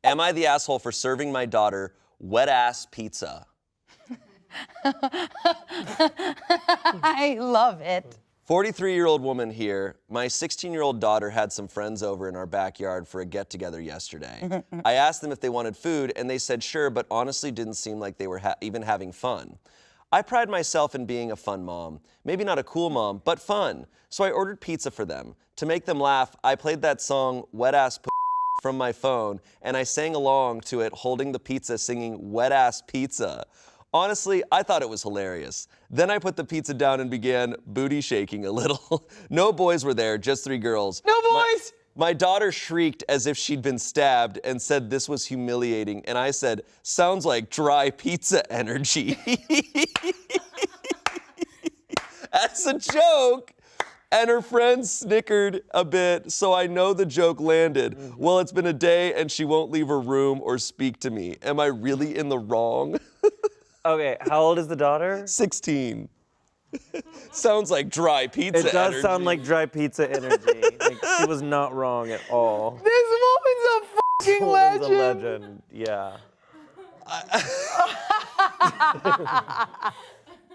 Am I the asshole for serving my daughter wet-ass pizza? I love it. 43-year-old woman here. My 16-year-old daughter had some friends over in our backyard for a get-together yesterday. I asked them if they wanted food, and they said sure, but honestly didn't seem like they were even having fun. I pride myself in being a fun mom. Maybe not a cool mom, but fun. So I ordered pizza for them. To make them laugh, I played that song, Wet Ass P from my phone, and I sang along to it holding the pizza singing Wet Ass Pizza. Honestly, I thought it was hilarious. Then I put the pizza down and began booty shaking a little. No boys were there, just 3 girls. No boys! My daughter shrieked as if she'd been stabbed and said this was humiliating, and I said, sounds like dry pizza energy. As a joke. And her friends snickered a bit, so I know the joke landed. Well, it's been a day and she won't leave her room or speak to me. Am I really in the wrong? Okay, how old is the daughter? 16. Sounds like dry pizza It does energy. sound like dry pizza energy. Like, she was not wrong at all. This woman's a fucking Woman's legend. a legend, yeah.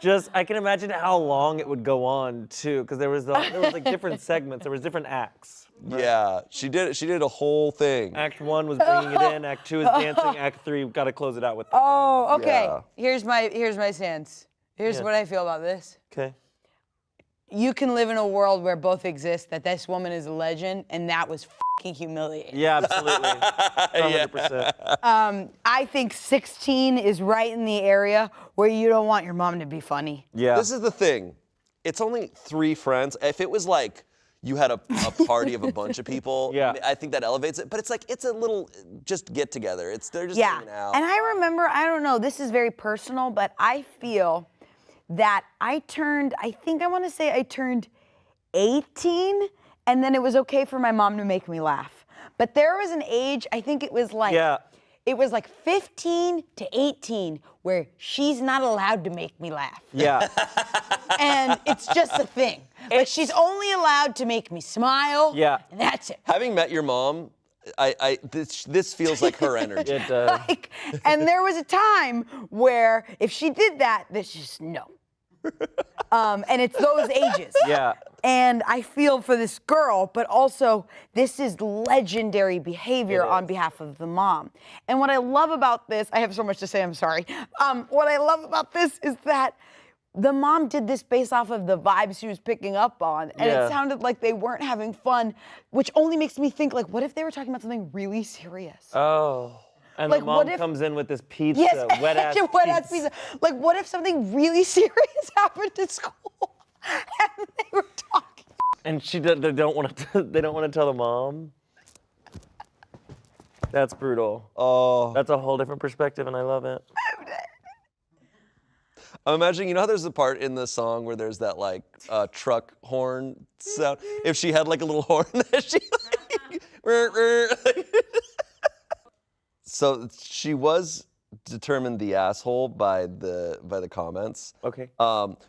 Just, I can imagine how long it would go on too, because there was like different segments, there was different acts. Yeah, she did a whole thing. Act 1 was bringing it in, Act 2 is dancing, Act 3, got to close it out with the Oh, okay. Yeah. Here's my stance. Here's what I feel about this. Okay. You can live in a world where both exist, that this woman is a legend, and that was fucking humiliating. Yeah, absolutely. 100%. I think 16 is right in the area where you don't want your mom to be funny. Yeah. This is the thing. It's only 3 friends. If it was like you had a party of a bunch of people, Yeah. I think that elevates it. But it's like, it's a little just get together. They're just Yeah, hanging out. and I remember, I don't know, this is very personal, but I feel that I turned 18, and then it was okay for my mom to make me laugh. But there was an age, I think it was like, it was like 15 to 18, where she's not allowed to make me laugh. Yeah. And it's just a thing. Like, she's only allowed to make me smile, Yeah. and that's it. Having met your mom, this feels like her energy. It does. Like, and there was a time where if she did that, there's just no. And it's those ages. Yeah. And I feel for this girl, but also this is legendary behavior on behalf of the mom. And what I love about this, I have so much to say, I'm sorry. What I love about this is that the mom did this based off of the vibes she was picking up on, and it sounded like they weren't having fun, which only makes me think, like, what if they were talking about something really serious? Oh. And Like, the what mom if- comes in with this pizza, Yes, wet-ass wet-ass pizza. Like, what if something really serious happened at school and they were talking? And they don't want to tell the mom. That's brutal. Oh. That's a whole different perspective, and I love it. I'm imagining, you know how there's a part in the song where there's that like truck horn sound? If she had like a little horn that she like, So she was determined the asshole by the comments. Okay.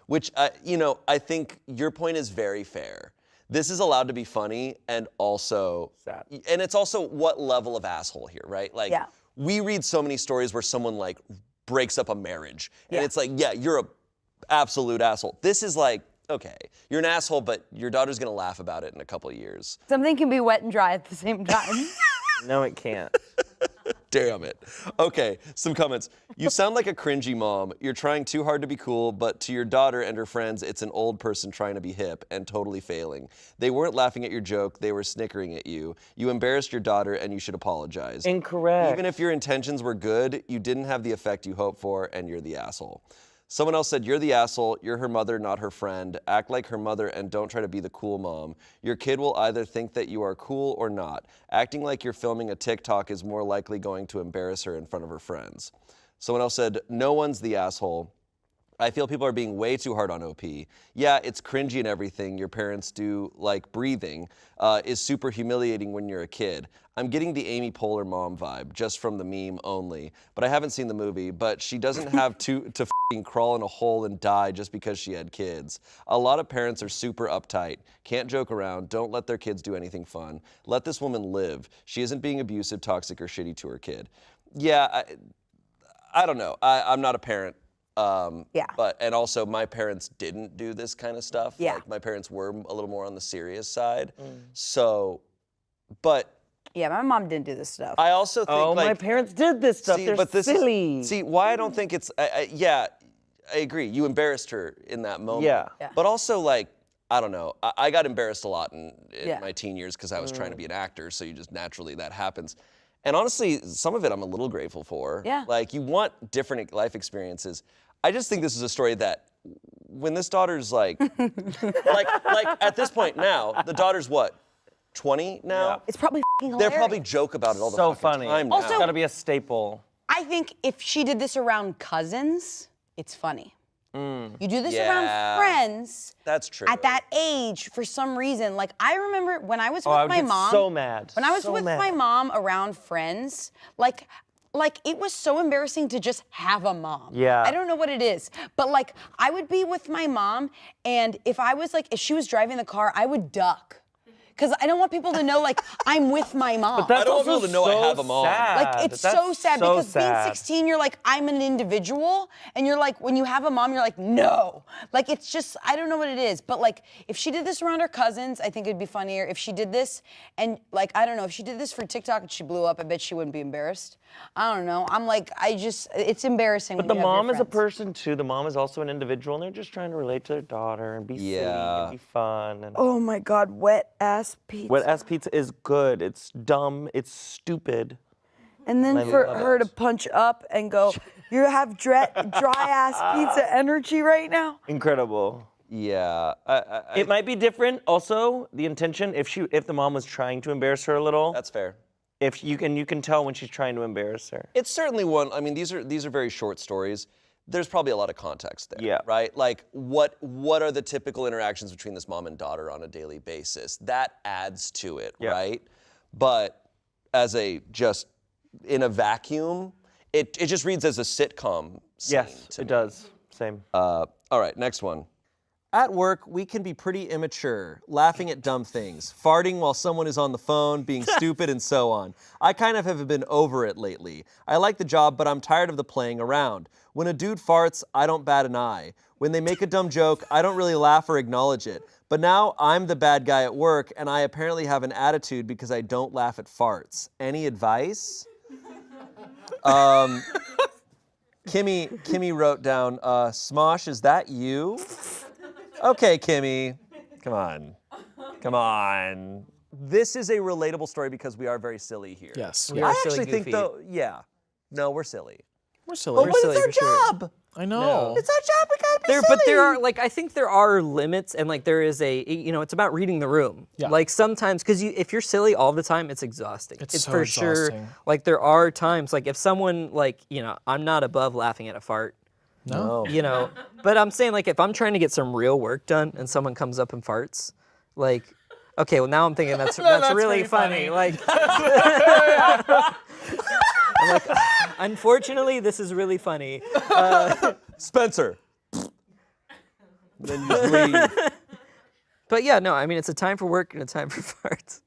Which I think your point is very fair. This is allowed to be funny and also Sad. And it's also what level of asshole here, right? Like we read so many stories where someone like breaks up a marriage and it's like, yeah, you're a absolute asshole. This is like, okay, you're an asshole, but your daughter's gonna laugh about it in a couple of years. Something can be wet and dry at the same time. No, it can't. Damn it. Okay, some comments. You sound like a cringy mom. You're trying too hard to be cool, but to your daughter and her friends, it's an old person trying to be hip and totally failing. They weren't laughing at your joke, they were snickering at you. You embarrassed your daughter and you should apologize. Incorrect. Even if your intentions were good, you didn't have the effect you hoped for and you're the asshole. Someone else said, you're the asshole, you're her mother, not her friend. Act like her mother and don't try to be the cool mom. Your kid will either think that you are cool or not. Acting like you're filming a TikTok is more likely going to embarrass her in front of her friends. Someone else said, no one's the asshole. I feel people are being way too hard on OP. Yeah, it's cringy and everything your parents do, like breathing, is super humiliating when you're a kid. I'm getting the Amy Poehler mom vibe, just from the meme only. But I haven't seen the movie, but she doesn't have to f***ing crawl in a hole and die just because she had kids. A lot of parents are super uptight, can't joke around, don't let their kids do anything fun. Let this woman live. She isn't being abusive, toxic, or shitty to her kid. Yeah, I don't know. I'm not a parent. Yeah. And also my parents didn't do this kind of stuff. Yeah. Like my parents were a little more on the serious side. So, but Yeah, my mom didn't do this stuff. I also think my parents did this stuff. They're silly. See, why I don't think it's, yeah, I agree. You embarrassed her in that moment. Yeah. But also like, I don't know. I got embarrassed a lot in Yeah. my teen years because I was trying to be an actor. So you just naturally, that happens. And honestly, some of it I'm a little grateful for. Yeah. Like you want different life experiences. I just think this is a story that when this daughter's like, like at this point now, the daughter's what, 20 now? Yeah. It's probably f***ing hilarious. They'll probably joke about it all the So fucking funny. time now. Also, it's gotta be a staple. I think if she did this around cousins, it's funny. You do this Yeah. around friends. That's true. At that age, for some reason, like I remember when I was with I would my get mom. so mad. When I was So with mad. my mom around friends, like it was so embarrassing to just have a mom. Yeah. I don't know what it is, but like I would be with my mom, and if she was driving the car, I would duck. Because I don't want people to know, like, I'm with my mom. That's I don't want also people to know I so have a mom. sad. Like, it's That's so sad so because being 16, you're like, I'm an individual. And you're like, when you have a mom, you're like, no. Like, it's just, I don't know what it is. But, like, if she did this around her cousins, I think it'd be funnier. If she did this and, like, I don't know, if she did this for TikTok and she blew up, I bet she wouldn't be embarrassed. I don't know. I'm like, it's embarrassing. But when the you have your mom is a friends. person too. The mom is also an individual, and they're just trying to relate to their daughter and be silly and be fun. And Oh my God, wet ass pizza. wet ass pizza is good. It's dumb. It's stupid. And then I for love her it. to punch up and go, you have dry ass pizza energy right now? Incredible. Yeah. It might be different. Also, the intention if the mom was trying to embarrass her a little. That's fair. If you can tell when she's trying to embarrass her. It's certainly one. I mean, these are very short stories. There's probably a lot of context there. Yeah. Right? Like, what are the typical interactions between this mom and daughter on a daily basis? That adds to it, Yeah. right? But as just in a vacuum, it just reads as a sitcom scene. Yes, to it me. does. Same. All right, next one. At work, we can be pretty immature, laughing at dumb things, farting while someone is on the phone, being stupid, and so on. I kind of have been over it lately. I like the job, but I'm tired of the playing around. When a dude farts, I don't bat an eye. When they make a dumb joke, I don't really laugh or acknowledge it. But now I'm the bad guy at work, and I apparently have an attitude because I don't laugh at farts. Any advice? Kimmy wrote down, Smosh, is that you? Okay, Kimmy, come on. This is a relatable story because we are very silly here. Yes. I actually think though, no, we're silly. We're silly. But it's our for sure. job. I know. It's our job, we gotta be silly. But there are, like, I think there are limits, and like there is it's about reading the room. Yeah. Like sometimes, because if you're silly all the time, it's exhausting. It's so for sure. exhausting. Like there are times, like if someone, like, I'm not above laughing at a fart. No. But I'm saying, like, if I'm trying to get some real work done and someone comes up and farts, like, okay, well now I'm thinking that's really pretty funny. funny. Like, I'm like, unfortunately, this is really funny. Spencer. Then you just leave. But yeah, no, I mean, it's a time for work and a time for farts.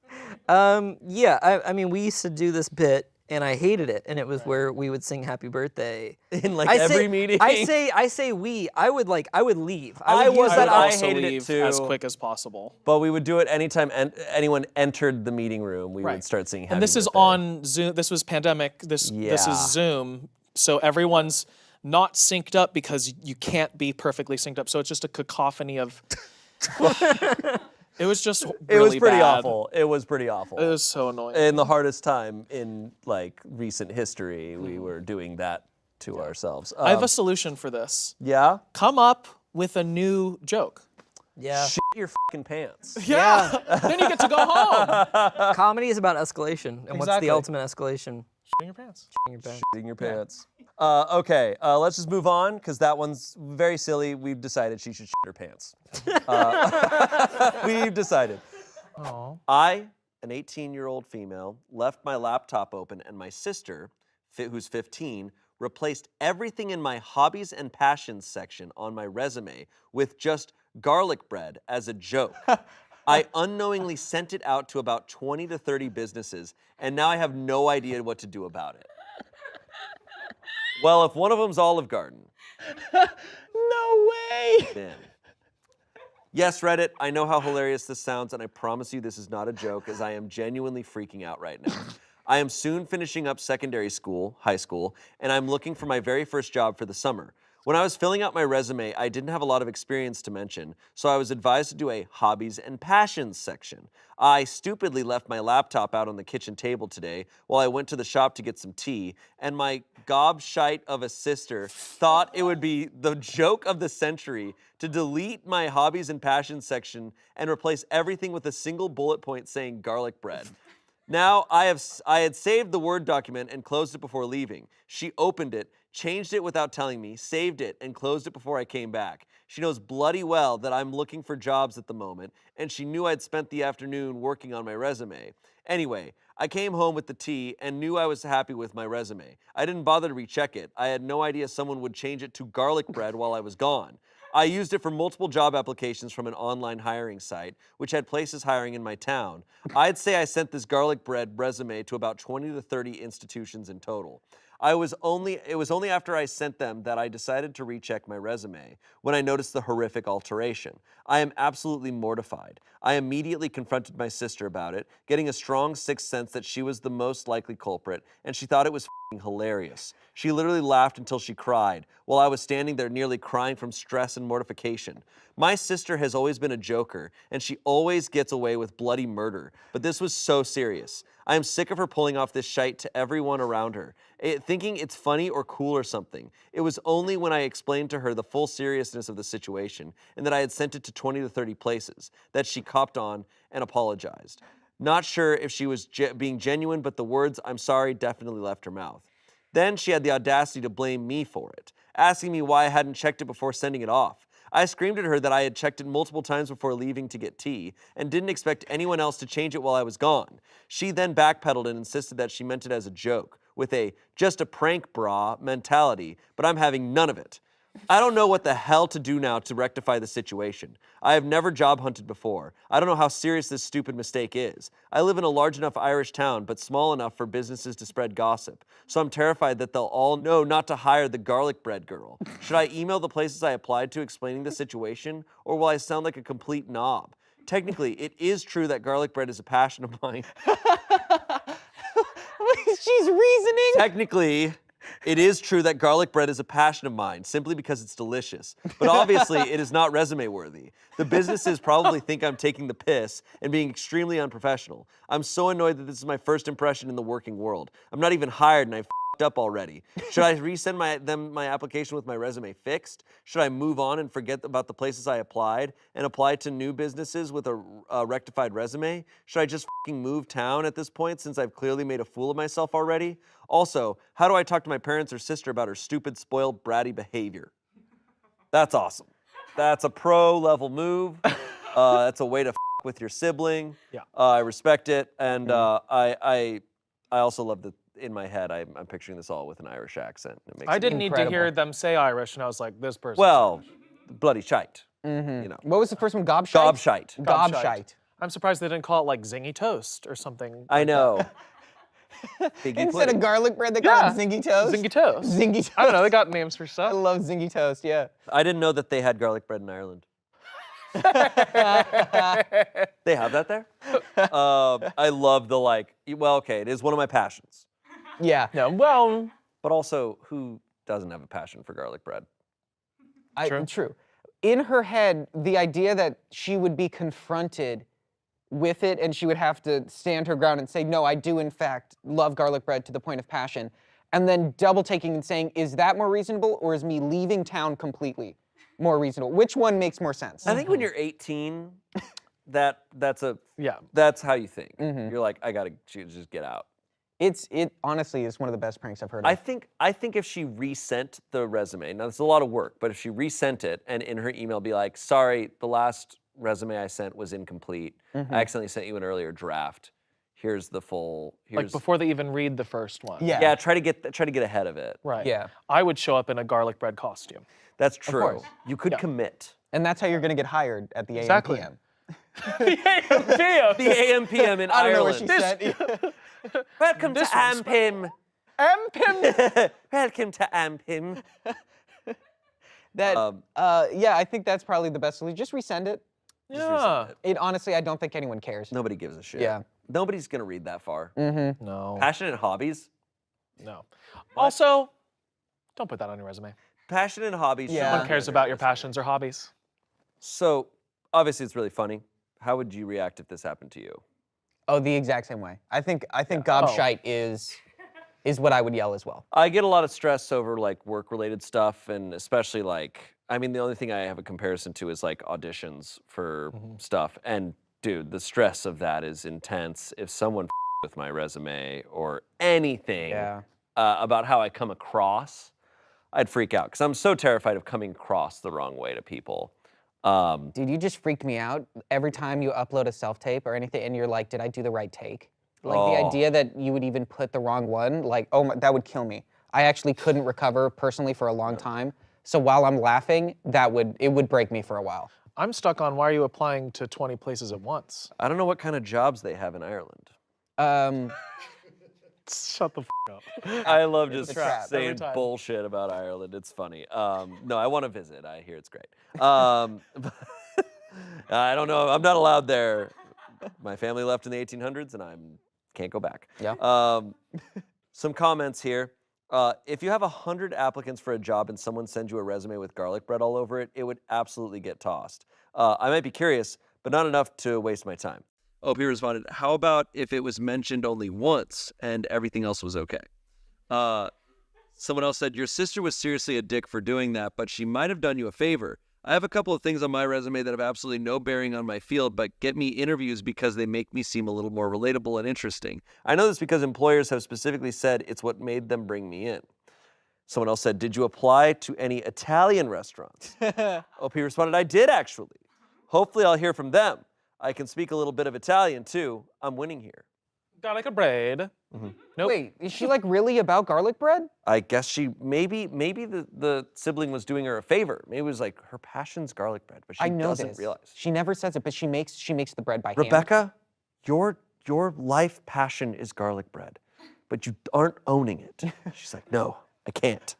I mean, we used to do this bit, and I hated it, and it was where we would sing "Happy Birthday" In like every meeting. I say we. I would leave. I would was use I would that I also hated it leave too. as quick as possible. But we would do it anytime anyone entered the meeting room. We would start singing. And this is on Zoom. This was pandemic. This is Zoom. So everyone's not synced up because you can't be perfectly synced up. So it's just a cacophony of. It was just really It was pretty bad. awful. It was pretty awful. It was so annoying. In the hardest time in like recent history, we were doing that to ourselves. I have a solution for this. Yeah. Come up with a new joke. Yeah. Shit your fucking pants. Yeah. Then you get to go home. Comedy is about escalation, and what's Exactly. the ultimate escalation? In your pants. Shitting your pants. Okay, let's just move on, because that one's very silly. We've decided she should shit her pants. We've decided. Oh. I, an 18-year-old female, left my laptop open, and my sister, who's 15, replaced everything in my hobbies and passions section on my resume with just garlic bread as a joke. I unknowingly sent it out to about 20 to 30 businesses, and now I have no idea what to do about it. Well, if one of them's Olive Garden. No way. Then. Yes, Reddit, I know how hilarious this sounds, and I promise you this is not a joke, as I am genuinely freaking out right now. I am soon finishing up secondary school, high school, and I'm looking for my very first job for the summer. When I was filling out my resume, I didn't have a lot of experience to mention, so I was advised to do a hobbies and passions section. I stupidly left my laptop out on the kitchen table today while I went to the shop to get some tea, and my gobshite of a sister thought it would be the joke of the century to delete my hobbies and passions section and replace everything with a single bullet point saying garlic bread. Now, I had saved the Word document and closed it before leaving. She opened it, changed it without telling me, saved it, and closed it before I came back. She knows bloody well that I'm looking for jobs at the moment, and she knew I'd spent the afternoon working on my resume. Anyway, I came home with the tea and knew I was happy with my resume. I didn't bother to recheck it. I had no idea someone would change it to garlic bread while I was gone. I used it for multiple job applications from an online hiring site, which had places hiring in my town. I'd say I sent this garlic bread resume to about 20 to 30 institutions in total. It was only after I sent them that I decided to recheck my resume when I noticed the horrific alteration. I am absolutely mortified. I immediately confronted my sister about it, getting a strong sixth sense that she was the most likely culprit, and she thought it was hilarious. She literally laughed until she cried, while I was standing there nearly crying from stress and mortification. My sister has always been a joker, and she always gets away with bloody murder, but this was so serious. I am sick of her pulling off this shite to everyone around her, thinking it's funny or cool or something. It was only when I explained to her the full seriousness of the situation and that I had sent it to 20 to 30 places that she copped on and apologized. Not sure if she was being genuine, but the words "I'm sorry" definitely left her mouth. Then she had the audacity to blame me for it, asking me why I hadn't checked it before sending it off. I screamed at her that I had checked it multiple times before leaving to get tea and didn't expect anyone else to change it while I was gone. She then backpedaled and insisted that she meant it as a joke, with a "just a prank, brah" mentality, but I'm having none of it. I don't know what the hell to do now to rectify the situation. I have never job hunted before. I don't know how serious this stupid mistake is. I live in a large enough Irish town, but small enough for businesses to spread gossip. So I'm terrified that they'll all know not to hire the garlic bread girl. Should I email the places I applied to explaining the situation, or will I sound like a complete knob? Technically, it is true that garlic bread is a passion of mine. She's reasoning. Technically, it is true that garlic bread is a passion of mine, simply because it's delicious. But obviously, it is not resume worthy. The businesses probably think I'm taking the piss and being extremely unprofessional. I'm so annoyed that this is my first impression in the working world. I'm not even hired and I've f***ed up already. Should I resend them my application with my resume fixed? Should I move on and forget about the places I applied and apply to new businesses with a rectified resume? Should I just f***ing move town at this point since I've clearly made a fool of myself already? Also, how do I talk to my parents or sister about her stupid, spoiled, bratty behavior? That's awesome. That's a pro-level move. That's a way to f*** with your sibling. Yeah. I respect it, and I also love that in my head I'm picturing this all with an Irish accent. It makes I me- didn't need to Incredible. hear them say Irish, and I was like, this person. Well, bloody shite. You know, What was the first one? Gobshite? gobshite. Gobshite. I'm surprised they didn't call it like zingy toast or something. I know. Figgy Instead pudding. of garlic bread, they call Yeah. it zingy toast. Zingy toast. Zingy toast. I don't know. They got names for I stuff. love zingy toast. Yeah. I didn't know that they had garlic bread in Ireland. They have that there? I love the well, okay, it is one of my passions. Yeah. No, well, But also, who doesn't have a passion for garlic bread? True. In her head, the idea that she would be confronted with it and she would have to stand her ground and say, no, I do in fact love garlic bread to the point of passion, and then double taking and saying, is that more reasonable or is me leaving town completely more reasonable? Which one makes more sense? I think when you're 18, that's yeah. how you think. You're like, I gotta just get out. It honestly is one of the best pranks I've heard of. I think if she resent the resume, now it's a lot of work, but if she resent it and in her email be like, sorry, the last resume I sent was incomplete. I accidentally sent you an earlier draft. Here's the full. Like before they even read the first one. Yeah. Yeah, try to get ahead of it. Right. Yeah. I would show up in a garlic bread costume. That's true. course. You could commit. And that's how you're gonna get hired at the Exactly. AM/PM. The AM/PM in I don't know Ireland. what she said. Welcome to AM/PM. M-Pim! Welcome to AM/PM. That yeah, I think that's probably the best solution. Just resend it. Yeah. It honestly, I don't think anyone cares. Nobody gives a shit. Yeah. Nobody's gonna read that far. No. Passionate hobbies. No. Also, don't put that on your resume. Passionate hobbies. Yeah. should No one be cares on about your your resume. passions or hobbies. So, obviously, it's really funny. How would you react if this happened to you? Oh, the exact same way. I think gobshite is what I would yell as well. I get a lot of stress over like work-related stuff, and especially like, I mean, the only thing I have a comparison to is like auditions for stuff. And dude, the stress of that is intense. If someone with my resume or anything Yeah. About how I come across, I'd freak out because I'm so terrified of coming across the wrong way to people. Dude, you just freaked me out every time you upload a self-tape or anything, and you're like, did I do the right take? Like the idea that you would even put the wrong one, like, oh my, that would kill me. I actually couldn't recover personally for a long time. So while I'm laughing, it would break me for a while. I'm stuck on why are you applying to 20 places at once? I don't know what kind of jobs they have in Ireland. Shut the up. I love just a trap. saying Every time. bullshit about Ireland. It's funny. No, I want to visit. I hear it's great. I don't know. I'm not allowed there. My family left in the 1800s, and I can't go back. Yeah. Some comments here. If you have 100 applicants for a job and someone sends you a resume with garlic bread all over it, it would absolutely get tossed. I might be curious, but not enough to waste my time. Oh, he responded, how about if it was mentioned only once and everything else was okay? Someone else said, your sister was seriously a dick for doing that, but she might have done you a favor. I have a couple of things on my resume that have absolutely no bearing on my field, but get me interviews because they make me seem a little more relatable and interesting. I know this because employers have specifically said it's what made them bring me in. Someone else said, did you apply to any Italian restaurants? OP responded, I did actually. Hopefully I'll hear from them. I can speak a little bit of Italian too. I'm winning here. Garlic bread. Nope. Wait, is she like really about garlic bread? I guess she, maybe the sibling was doing her a favor. Maybe it was like her passion's garlic bread, but she I know doesn't this. realize. She never says it, but she makes the bread by hand. Rebecca, your life passion is garlic bread, but you aren't owning it. She's like, no, I can't.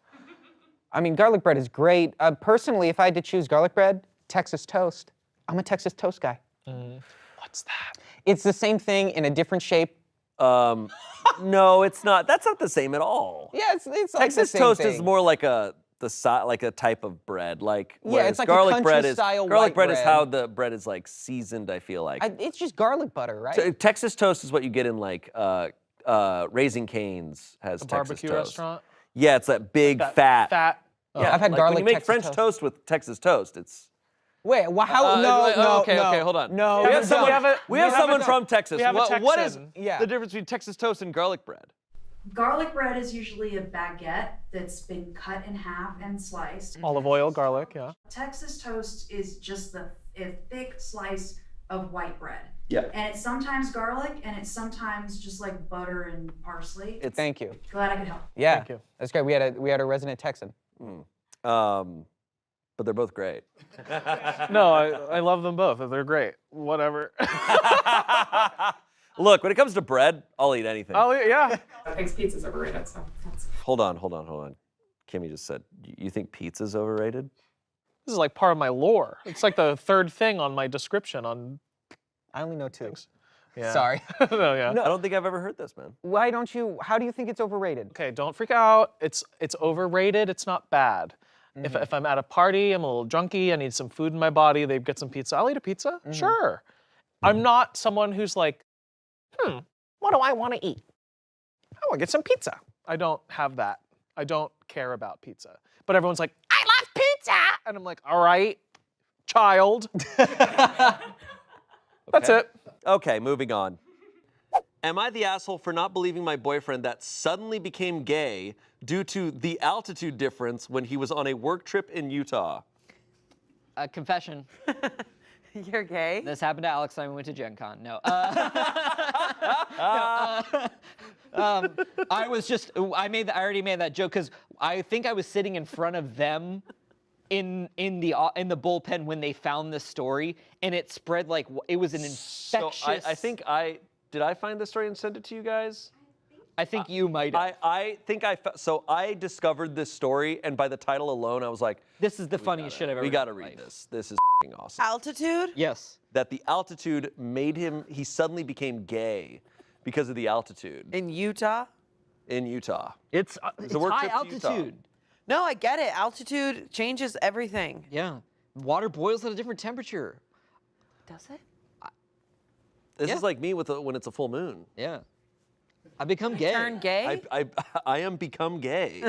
I mean, garlic bread is great. Personally, if I had to choose garlic bread, Texas toast. I'm a Texas toast guy. What's that? It's the same thing in a different shape. No, it's not. That's not the same at all. Yeah, it's like Texas the same toast thing. is more like a type of bread. Like Yeah, whereas it's like a garlic bread is country-style garlic white bread is bread. how the bread is like seasoned. I feel like It's just garlic butter, right? So, Texas toast is what you get in like Raising Cane's has A Texas barbecue toast. restaurant? Yeah, it's that big That fat. Fat. Yeah, I've had like garlic when you make Texas French toast. toast with Texas toast. It's Wait, how? okay, hold on. No, we have no, someone, no. we have someone no. from Texas. We have a What is Texan. Yeah. the difference between Texas toast and garlic bread? Garlic bread is usually a baguette that's been cut in half and sliced. Olive oil, garlic, yeah. Texas toast is just a thick slice of white bread. Yeah. And it's sometimes garlic and it's sometimes just like butter and parsley. Thank you. Glad I could help. Yeah, Thank you. that's great. We had a resident Texan. But they're both great. No, I love them both. They're great. Whatever. Look, when it comes to bread, I'll eat anything. Oh, yeah. I think pizza's overrated, so that's... Hold on. Kimmy just said, you think pizza's overrated? This is like part of my lore. It's like the third thing on my description on I only know two. things. Yeah. Sorry. No, yeah. I don't think I've ever heard this, man. Why don't you? How do you think it's overrated? Okay, don't freak out. It's overrated. It's not bad. If I'm at a party, I'm a little drunky, I need some food in my body, they get some pizza, I'll eat a pizza, sure. I'm not someone who's like, what do I want to eat? I want to get some pizza. I don't have that. I don't care about pizza. But everyone's like, I love pizza! And I'm like, all right, child. That's it. Okay, moving on. Am I the asshole for not believing my boyfriend that suddenly became gay due to the altitude difference when he was on a work trip in Utah? Confession. You're gay? This happened to Alex when we went to Gen Con. No. I was just, I already made that joke because I think I was sitting in front of them in the bullpen when they found this story, and it spread like it was an infectious. So did I find this story and send it to you guys? I think you might have. So I discovered this story, and by the title alone, I was like, This is the funniest shit I've ever we read got to in my read life. this. This is awesome. Altitude? Yes. That the altitude made him, he suddenly became gay because of the altitude In Utah? in Utah. It's a work high trip to Utah. altitude. No, I get it. Altitude changes everything. Yeah. Water boils at a different temperature. Does it? This Yeah. is like me when it's a full moon. Yeah. I become gay. Turn gay? I am become gay.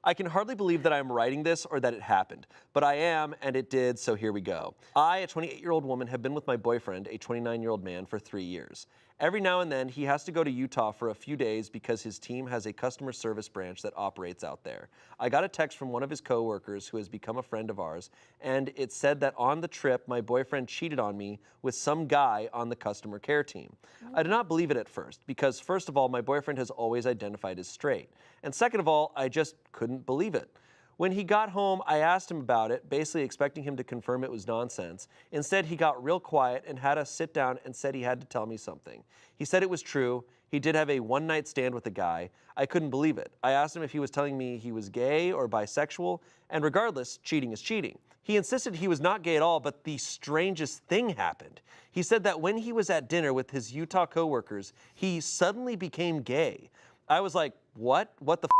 I can hardly believe that I'm writing this or that it happened, but I am, and it did, so here we go. I, a 28-year-old woman, have been with my boyfriend, a 29-year-old man, for 3 years. Every now and then, he has to go to Utah for a few days because his team has a customer service branch that operates out there. I got a text from one of his coworkers who has become a friend of ours, and it said that on the trip, my boyfriend cheated on me with some guy on the customer care team. I did not believe it at first because, first of all, my boyfriend has always identified as straight. And second of all, I just couldn't believe it. When he got home, I asked him about it, basically expecting him to confirm it was nonsense. Instead, he got real quiet and had us sit down and said he had to tell me something. He said it was true. He did have a one-night stand with a guy. I couldn't believe it. I asked him if he was telling me he was gay or bisexual, and regardless, cheating is cheating. He insisted he was not gay at all, but the strangest thing happened. He said that when he was at dinner with his Utah coworkers, he suddenly became gay. I was like, what? What the f***?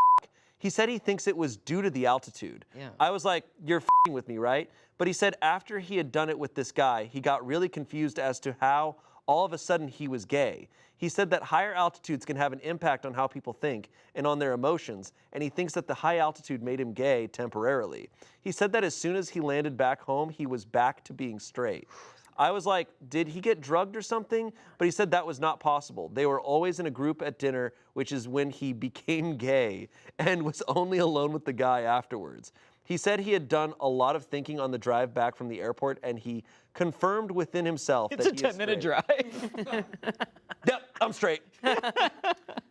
He said he thinks it was due to the altitude. Yeah. I was like, you're f***ing with me, right? But he said after he had done it with this guy, he got really confused as to how all of a sudden he was gay. He said that higher altitudes can have an impact on how people think and on their emotions, and he thinks that the high altitude made him gay temporarily. He said that as soon as he landed back home, he was back to being straight. I was like, did he get drugged or something? But he said that was not possible. They were always in a group at dinner, which is when he became gay and was only alone with the guy afterwards. He said he had done a lot of thinking on the drive back from the airport, and he confirmed within himself It's that a he is 10-minute straight. drive. Yep, I'm straight.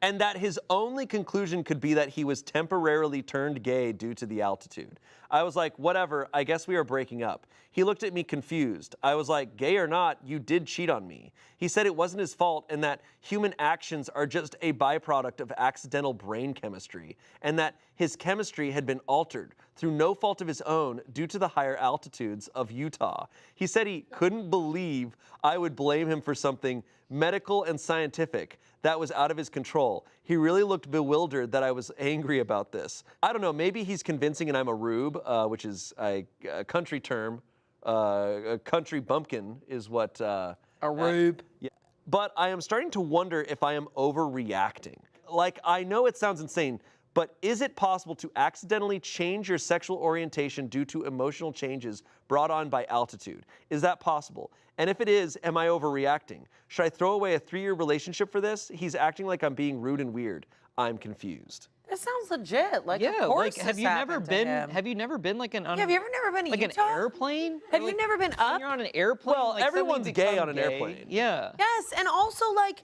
And that his only conclusion could be that he was temporarily turned gay due to the altitude. I was like, whatever, I guess we are breaking up. He looked at me confused. I was like, gay or not, you did cheat on me. He said it wasn't his fault and that human actions are just a byproduct of accidental brain chemistry, and that his chemistry had been altered through no fault of his own due to the higher altitudes of Utah. He said he couldn't believe I would blame him for something medical and scientific that was out of his control. He really looked bewildered that I was angry about this. I don't know, maybe he's convincing and I'm a rube, which is a country term. A country bumpkin is what... a rube. Yeah. But I am starting to wonder if I am overreacting. Like, I know it sounds insane, but is it possible to accidentally change your sexual orientation due to emotional changes brought on by altitude? Is that possible? And if it is, am I overreacting? Should I throw away a 3-year relationship for this? He's acting like I'm being rude and weird. I'm confused. That sounds legit. Like, Yeah, of course like have this you never happened to been? him. Have you never been like an? Yeah, have you ever never been to like Utah? an airplane? Have Like, you never been when up? you're on an airplane. Well, like, suddenly everyone's gay become on an gay? airplane. Yeah. Yes, and also like,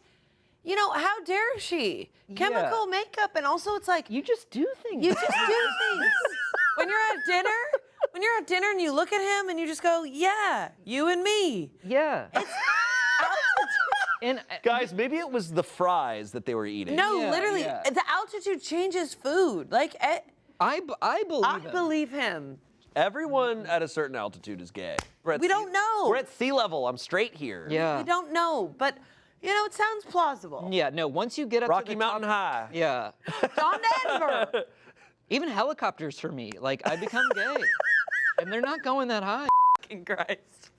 you know, how dare she? Chemical makeup, and also it's like You just do things. you just do things. When you're at dinner and you look at him and you just go, yeah, you and me. Yeah. And Guys, maybe it was the fries that they were eating. No, Yeah, literally, yeah. the altitude changes food. Like, I believe I him. believe him. Everyone at a certain altitude is gay. We don't know. We're at sea level. I'm straight here. Yeah. We don't know, but you know, it sounds plausible. Yeah. No. Once you get up to Rocky the Mountain top, High. Yeah. John Denver. Even helicopters for me. Like I become gay, and they're not going that high. Fucking Christ.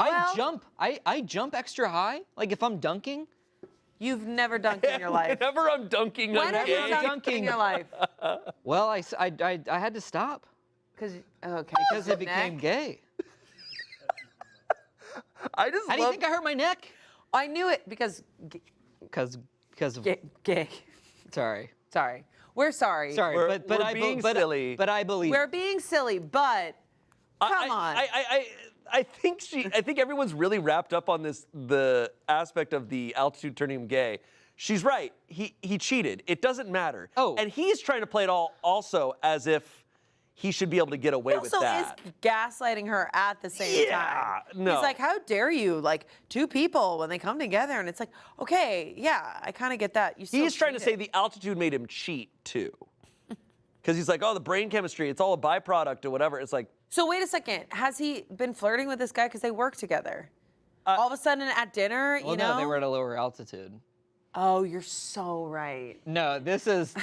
I Well- jump. I jump extra high. Like if I'm dunking. You've never dunked in your life. Whenever I'm dunking, When I'm have you gay. dunked in dunking. your life? Well, I had to stop Because because it became gay. I just How do you love. think I hurt my neck? I knew it because Because of gay. sorry. Sorry. We're sorry. Sorry, We're but I being but, silly. But I believe. We're being silly, but come on. I think everyone's really wrapped up on the aspect of the altitude turning him gay. She's right. He cheated. It doesn't matter. Oh. And he's trying to play it all also as if he should be able to get away with also that. is gaslighting her at the same time. no. He's like, how dare you? Like, two people, when they come together, and it's like, okay, yeah, I kind of get that. You still He's trying to say cheated. the altitude made him cheat too. Because he's like, oh, the brain chemistry, it's all a byproduct or whatever. It's like, So wait a second. Has he been flirting with this guy because they work together? All of a sudden at dinner, well, you know? no, they were at a lower altitude. Oh, you're so right. No, this is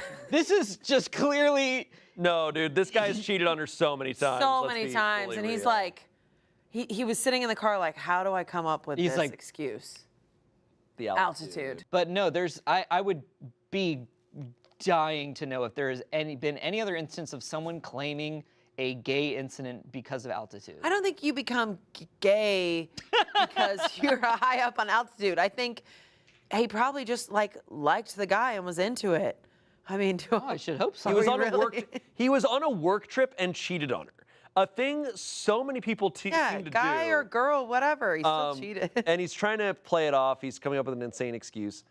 just clearly. no, dude, this guy's cheated on her so many times. So let's many be times, fully and he's real. like, he was sitting in the car like, how do I come up with He's this like- excuse? the Altitude. But no, I would be dying to know if there has been any other instance of someone claiming a gay incident because of altitude. I don't think you become gay because you're high up on altitude. I think he probably just liked the guy and was into it. I mean, I should hope so. He was we on a work. really- He was on a work trip and cheated on her. A thing so many people yeah, seem to guy do. or girl, whatever. He still cheated. And he's trying to play it off. He's coming up with an insane excuse.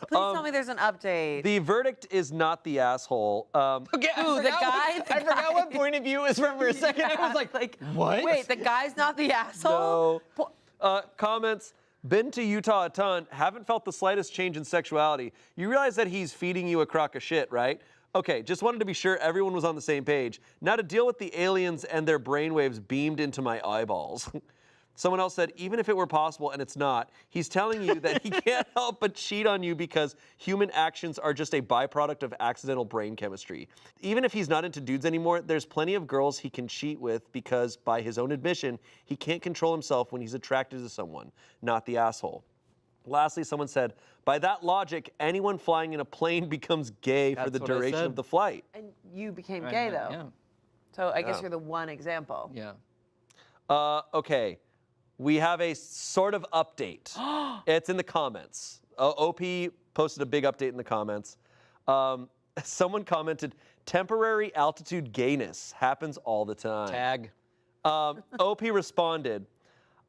Please tell me there's an update. The verdict is not the asshole. Okay, Ooh, the guy. I forgot what point of view it was from for a second. I was like, what? Wait, the guy's not the asshole? No. Comments. Been to Utah a ton. Haven't felt the slightest change in sexuality. You realize that he's feeding you a crock of shit, right? Okay, just wanted to be sure everyone was on the same page. Now to deal with the aliens and their brainwaves beamed into my eyeballs. Someone else said, even if it were possible, and it's not, he's telling you that he can't help but cheat on you because human actions are just a byproduct of accidental brain chemistry. Even if he's not into dudes anymore, there's plenty of girls he can cheat with because, by his own admission, he can't control himself when he's attracted to someone, not the asshole. Lastly, someone said, by that logic, anyone flying in a plane becomes gay for That's the what I duration said. of the flight. And you became gay, though. Yeah. So I guess Oh. you're the one example. Yeah. Okay. We have a sort of update. It's in the comments. OP posted a big update in the comments. Someone commented, temporary altitude gayness happens all the time. Tag. OP responded,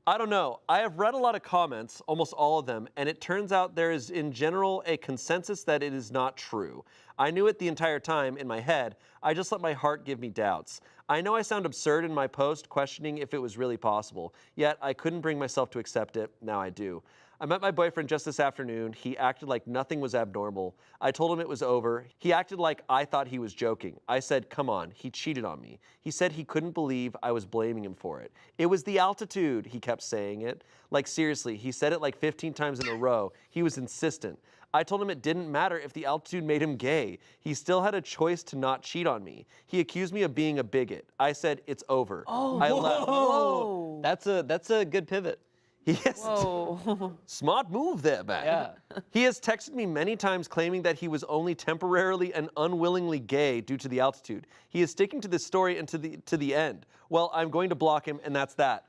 I don't know. I have read a lot of comments, almost all of them, and it turns out there is in general a consensus that it is not true. I knew it the entire time in my head. I just let my heart give me doubts. I know I sound absurd in my post questioning if it was really possible, yet I couldn't bring myself to accept it. Now I do. I met my boyfriend just this afternoon. He acted like nothing was abnormal. I told him it was over. He acted like I thought he was joking. I said, come on, he cheated on me. He said he couldn't believe I was blaming him for it. It was the altitude, he kept saying it. Like seriously, he said it like 15 times in a row. He was insistent. I told him it didn't matter if the altitude made him gay. He still had a choice to not cheat on me. He accused me of being a bigot. I said, it's over. I left. Whoa. That's a good pivot. Yes. Whoa. Smart move there, man. Yeah. He has texted me many times claiming that he was only temporarily and unwillingly gay due to the altitude. He is sticking to this story and to the end. Well, I'm going to block him, and that's that.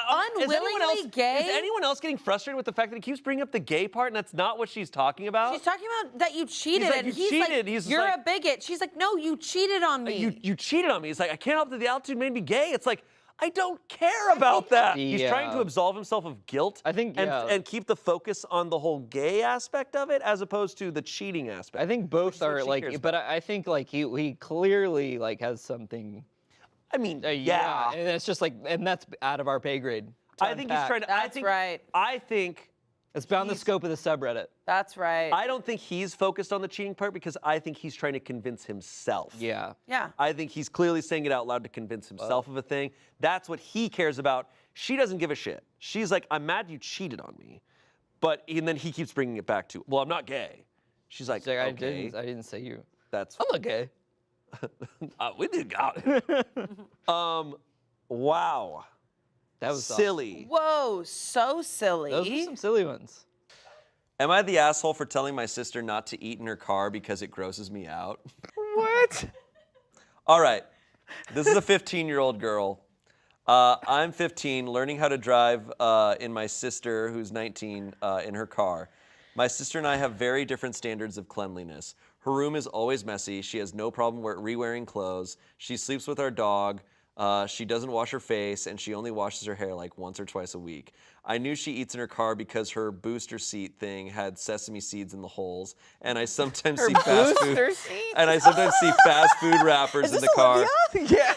Unwillingly gay? Is anyone else getting frustrated with the fact that he keeps bringing up the gay part, and that's not what she's talking about? She's talking about that you cheated, He's like, and "You he's cheated." like, He's you're like- a bigot. She's like, no, you cheated on me. You cheated on me. It's like, I can't help that the altitude made me gay. It's like, I don't care about that. He's trying to Yeah. absolve himself of guilt. I think, and, yeah. and keep the focus on the whole gay aspect of it as opposed to the cheating aspect. I think which both is what are she cares like, but I think like he clearly like has something. I mean, Yeah, and it's just like, and that's out of our pay grade. to I think he's unpack. trying to. That's right. I think. It's beyond the scope of the subreddit. That's right. I don't think he's focused on the cheating part because I think he's trying to convince himself. Yeah. yeah. I think he's clearly saying it out loud to convince himself of a thing. That's what he cares about. She doesn't give a shit. She's like, I'm mad you cheated on me. And then he keeps bringing it back to, well, I'm not gay. She's like, It's like, okay, I didn't say you. that's I'm not gay. we did got it. Wow. That was Silly. Whoa, so silly. Those were some silly ones. Am I the asshole for telling my sister not to eat in her car because it grosses me out? What? All right. This is a 15-year-old girl. I'm 15, learning how to drive in my sister, who's 19, in her car. My sister and I have very different standards of cleanliness. Her room is always messy. She has no problem re-wearing clothes. She sleeps with our dog. She doesn't wash her face, and she only washes her hair like once or twice a week. I knew she eats in her car because her booster seat thing had sesame seeds in the holes, and I sometimes see fast food. And I sometimes see fast food wrappers in the car. Yeah.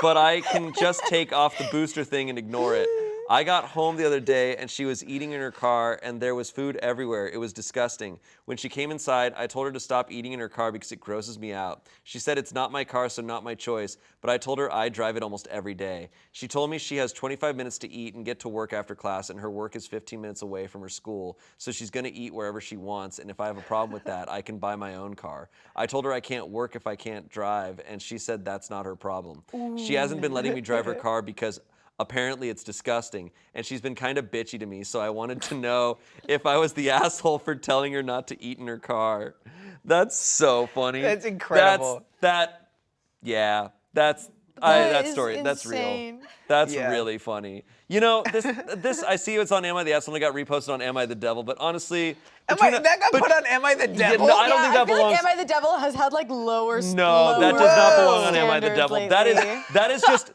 But I can just take off the booster thing and ignore it. I got home the other day and she was eating in her car and there was food everywhere. It was disgusting. When she came inside, I told her to stop eating in her car because it grosses me out. She said it's not my car, so not my choice, but I told her I drive it almost every day. She told me she has 25 minutes to eat and get to work after class, and her work is 15 minutes away from her school, so she's gonna eat wherever she wants, and if I have a problem with that, I can buy my own car. I told her I can't work if I can't drive, and she said that's not her problem. She hasn't been letting me drive her car because apparently it's disgusting, and she's been kind of bitchy to me, so I wanted to know if I was the asshole for telling her not to eat in her car. That's so funny. That's incredible. That story, that's real. That's really funny. You know, this I see it's on Am I the Asshole, and it got reposted on Am I the Devil, but honestly... That got put on Am I the Devil? No, I don't think that belongs... Like Am I the Devil has had like lower No, that does not belong on Am I the standards Devil. lately.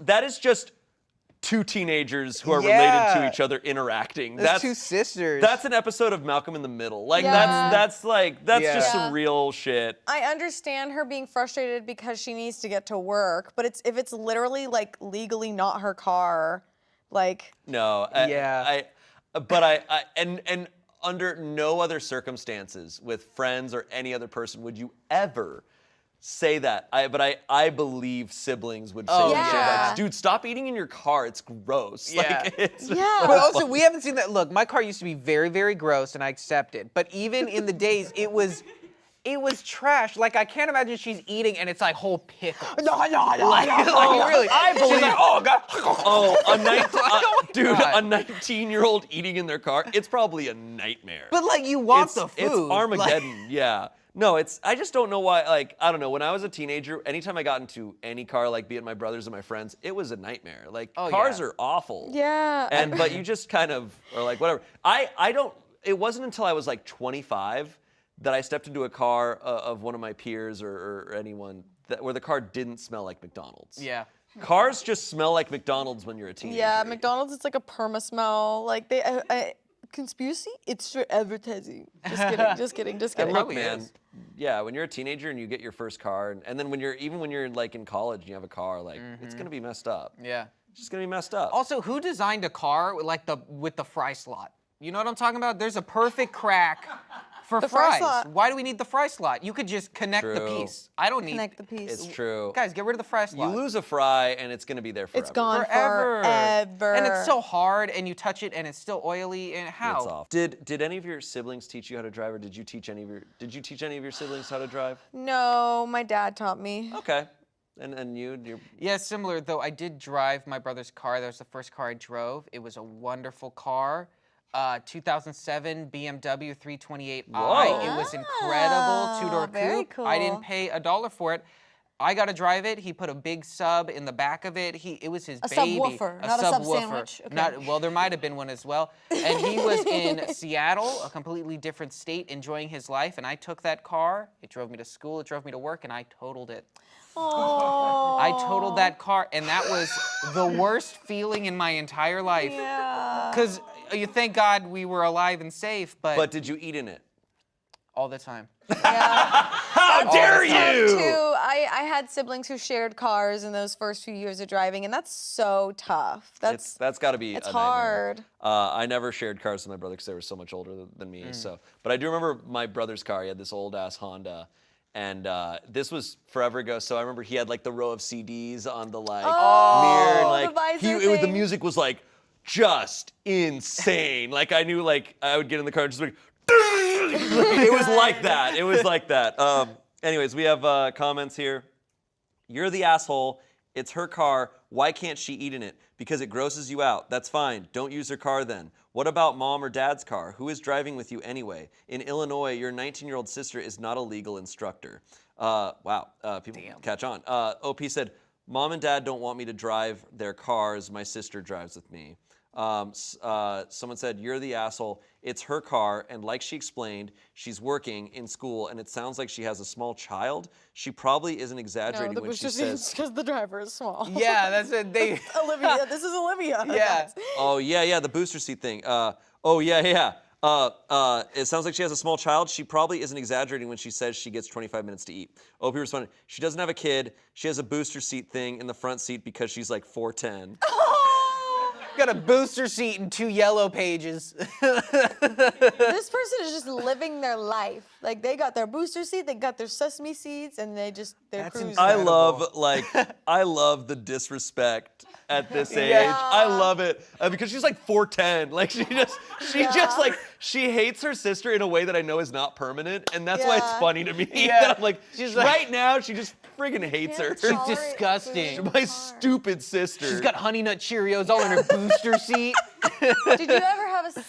That is just two teenagers who are related to each other interacting. That's two sisters. That's an episode of Malcolm in the Middle. Like that's just some real shit. I understand her being frustrated because she needs to get to work, but if it's literally like legally not her car, like No. I under no other circumstances with friends or any other person would you ever say that. I believe siblings would say that. Like, dude, stop eating in your car. It's gross. Yeah. Like, it's But also, we haven't seen that. Look, my car used to be very, very gross, and I accept it. But even in the days, it was trash. Like, I can't imagine she's eating, and it's like whole pickles. No. Really. I believe. She's like, oh, God. Oh, a 19-year-old eating in their car, it's probably a nightmare. But, like, you want the food. It's Armageddon, yeah. No, I just don't know why, like, I don't know. When I was a teenager, anytime I got into any car, like be it my brothers or my friends, it was a nightmare. Like, cars are awful. Yeah. But you just kind of are like, whatever. It wasn't until I was like 25 that I stepped into a car of one of my peers or anyone where the car didn't smell like McDonald's. Yeah. Cars just smell like McDonald's when you're a teenager. Yeah, McDonald's, it's like a perma smell. Like conspiracy? It's for advertising. Just kidding. Look, man. Yeah, when you're a teenager and you get your first car, and then when you're like in college and you have a car, like it's gonna be messed up. Yeah. It's just gonna be messed up. Also, who designed a car with the fry slot? You know what I'm talking about? There's a perfect crack for fries. Why do we need the fry slot? You could just connect the piece. I don't need connect the piece. It's true. Guys, get rid of the fry slot. You lose a fry and it's gonna be there forever. It's gone forever. forever. And it's so hard, and you touch it, and it's still oily. And how? It's off. Did any of your siblings teach you how to drive, or did you teach any of your siblings how to drive? No, my dad taught me. Okay. And you're... Yeah, similar, though I did drive my brother's car. That was the first car I drove. It was a wonderful car. 2007 BMW 328i. Whoa. It was incredible. Two-door very coupe. cool. I didn't pay $1 for it. I got to drive it. He put a big sub in the back of it. It was his baby. Subwoofer, not a sub sandwich. Okay. Well, there might have been one as well. And he was in Seattle, a completely different state, enjoying his life. And I took that car. It drove me to school. It drove me to work, and I totaled it. Oh. I totaled that car, and that was the worst feeling in my entire life. Yeah. Because you thank God we were alive and safe, But did you eat in it? all the time. How dare you! Too, I had siblings who shared cars in those first few years of driving, and that's so tough. That's got to be. It's a nightmare. hard. I never shared cars with my brother because they were so much older than me. So, but I do remember my brother's car. He had this old ass Honda. And this was forever ago, so I remember he had like the row of CDs on the like mirror, and like the the music was like just insane. Like I knew like I would get in the car and just like it was like that. It was like that. Anyways, we have comments here. You're the asshole. It's her car. Why can't she eat in it? Because it grosses you out. That's fine. Don't use her car then. What about mom or dad's car? Who is driving with you anyway? In Illinois, your 19-year-old sister is not a legal instructor. Wow, people catch on. OP said, Mom and Dad don't want me to drive their cars. My sister drives with me. Someone said, you're the asshole. It's her car, and like she explained, she's working in school, and it sounds like she has a small child. She probably isn't exaggerating when she says... because the driver is small. Yeah, that's it. They. Olivia, this is Olivia. Yeah. Oh, yeah, the booster seat thing. It sounds like she has a small child. She probably isn't exaggerating when she says she gets 25 minutes to eat. OP responded, she doesn't have a kid. She has a booster seat thing in the front seat because she's like 4'10". Got a booster seat and 2 yellow pages. This person is just living their life. Like they got their booster seat, they got their sesame seeds, and they're cruising. I love the disrespect at this age. Yeah. I love it because she's like 4'10". Like she hates her sister in a way that I know is not permanent, and that's why it's funny to me. That I'm like, right now she just friggin' hates her. She's disgusting. My stupid sister. She's got Honey Nut Cheerios all in her booster seat. Did you ever have a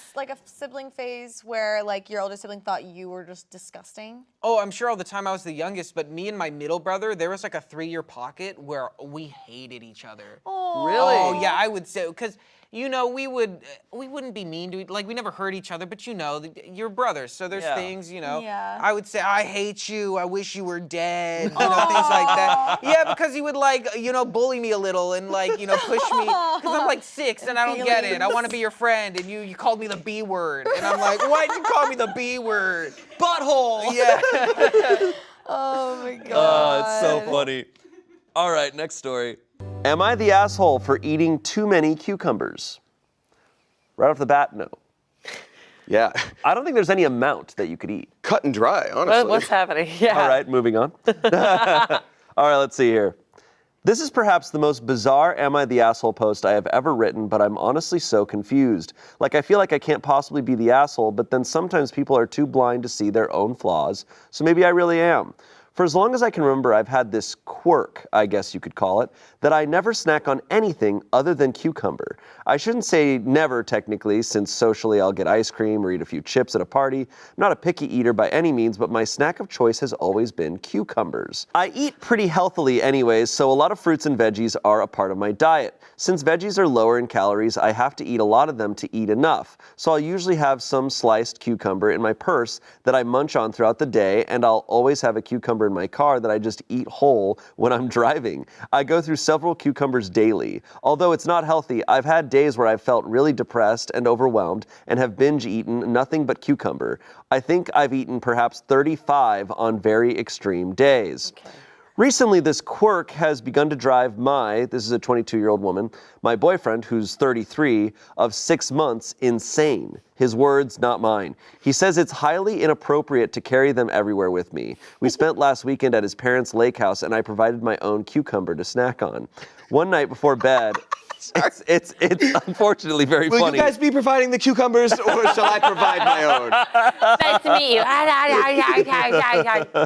sibling phase where like your older sibling thought you were just disgusting? Oh, I'm sure all the time I was the youngest, but me and my middle brother, there was like a 3-year pocket where we hated each other. Oh. Really? Oh, yeah, I would say, because, you know, we wouldn't be mean to, like, we never hurt each other, but you know, you're brothers, so there's things, you know. Yeah. I would say, I hate you, I wish you were dead, you know, things like that. Yeah, because he would, like, you know, bully me a little and, like, you know, push me, because I'm like 6 and I don't get it. I want to be your friend, and you called me the B word, and I'm like, why'd you call me the B word? Butthole! Yeah. Oh my god. Oh, it's so funny. All right, next story. Am I the asshole for eating too many cucumbers? Right off the bat, no. Yeah. I don't think there's any amount that you could eat. Cut and dry, honestly. What's happening? Yeah. All right, moving on. All right, let's see here. This is perhaps the most bizarre Am I the Asshole post I have ever written, but I'm honestly so confused. Like, I feel like I can't possibly be the asshole, but then sometimes people are too blind to see their own flaws, so maybe I really am. For as long as I can remember, I've had this quirk, I guess you could call it, that I never snack on anything other than cucumber. I shouldn't say never, technically, since socially I'll get ice cream or eat a few chips at a party. I'm not a picky eater by any means, but my snack of choice has always been cucumbers. I eat pretty healthily anyways, so a lot of fruits and veggies are a part of my diet. Since veggies are lower in calories, I have to eat a lot of them to eat enough. So I'll usually have some sliced cucumber in my purse that I munch on throughout the day, and I'll always have a cucumber in my car that I just eat whole when I'm driving. I go through several cucumbers daily. Although it's not healthy, I've had days where I've felt really depressed and overwhelmed and have binge eaten nothing but cucumber. I think I've eaten perhaps 35 on very extreme days. Okay. Recently, this quirk has begun to drive this is a 22-year-old woman, my boyfriend, who's 33, of 6 months, insane. His words, not mine. He says it's highly inappropriate to carry them everywhere with me. We spent last weekend at his parents' lake house, and I provided my own cucumber to snack on. One night before bed, it's unfortunately very funny. Will you guys be providing the cucumbers, or shall I provide my own? Nice to meet you.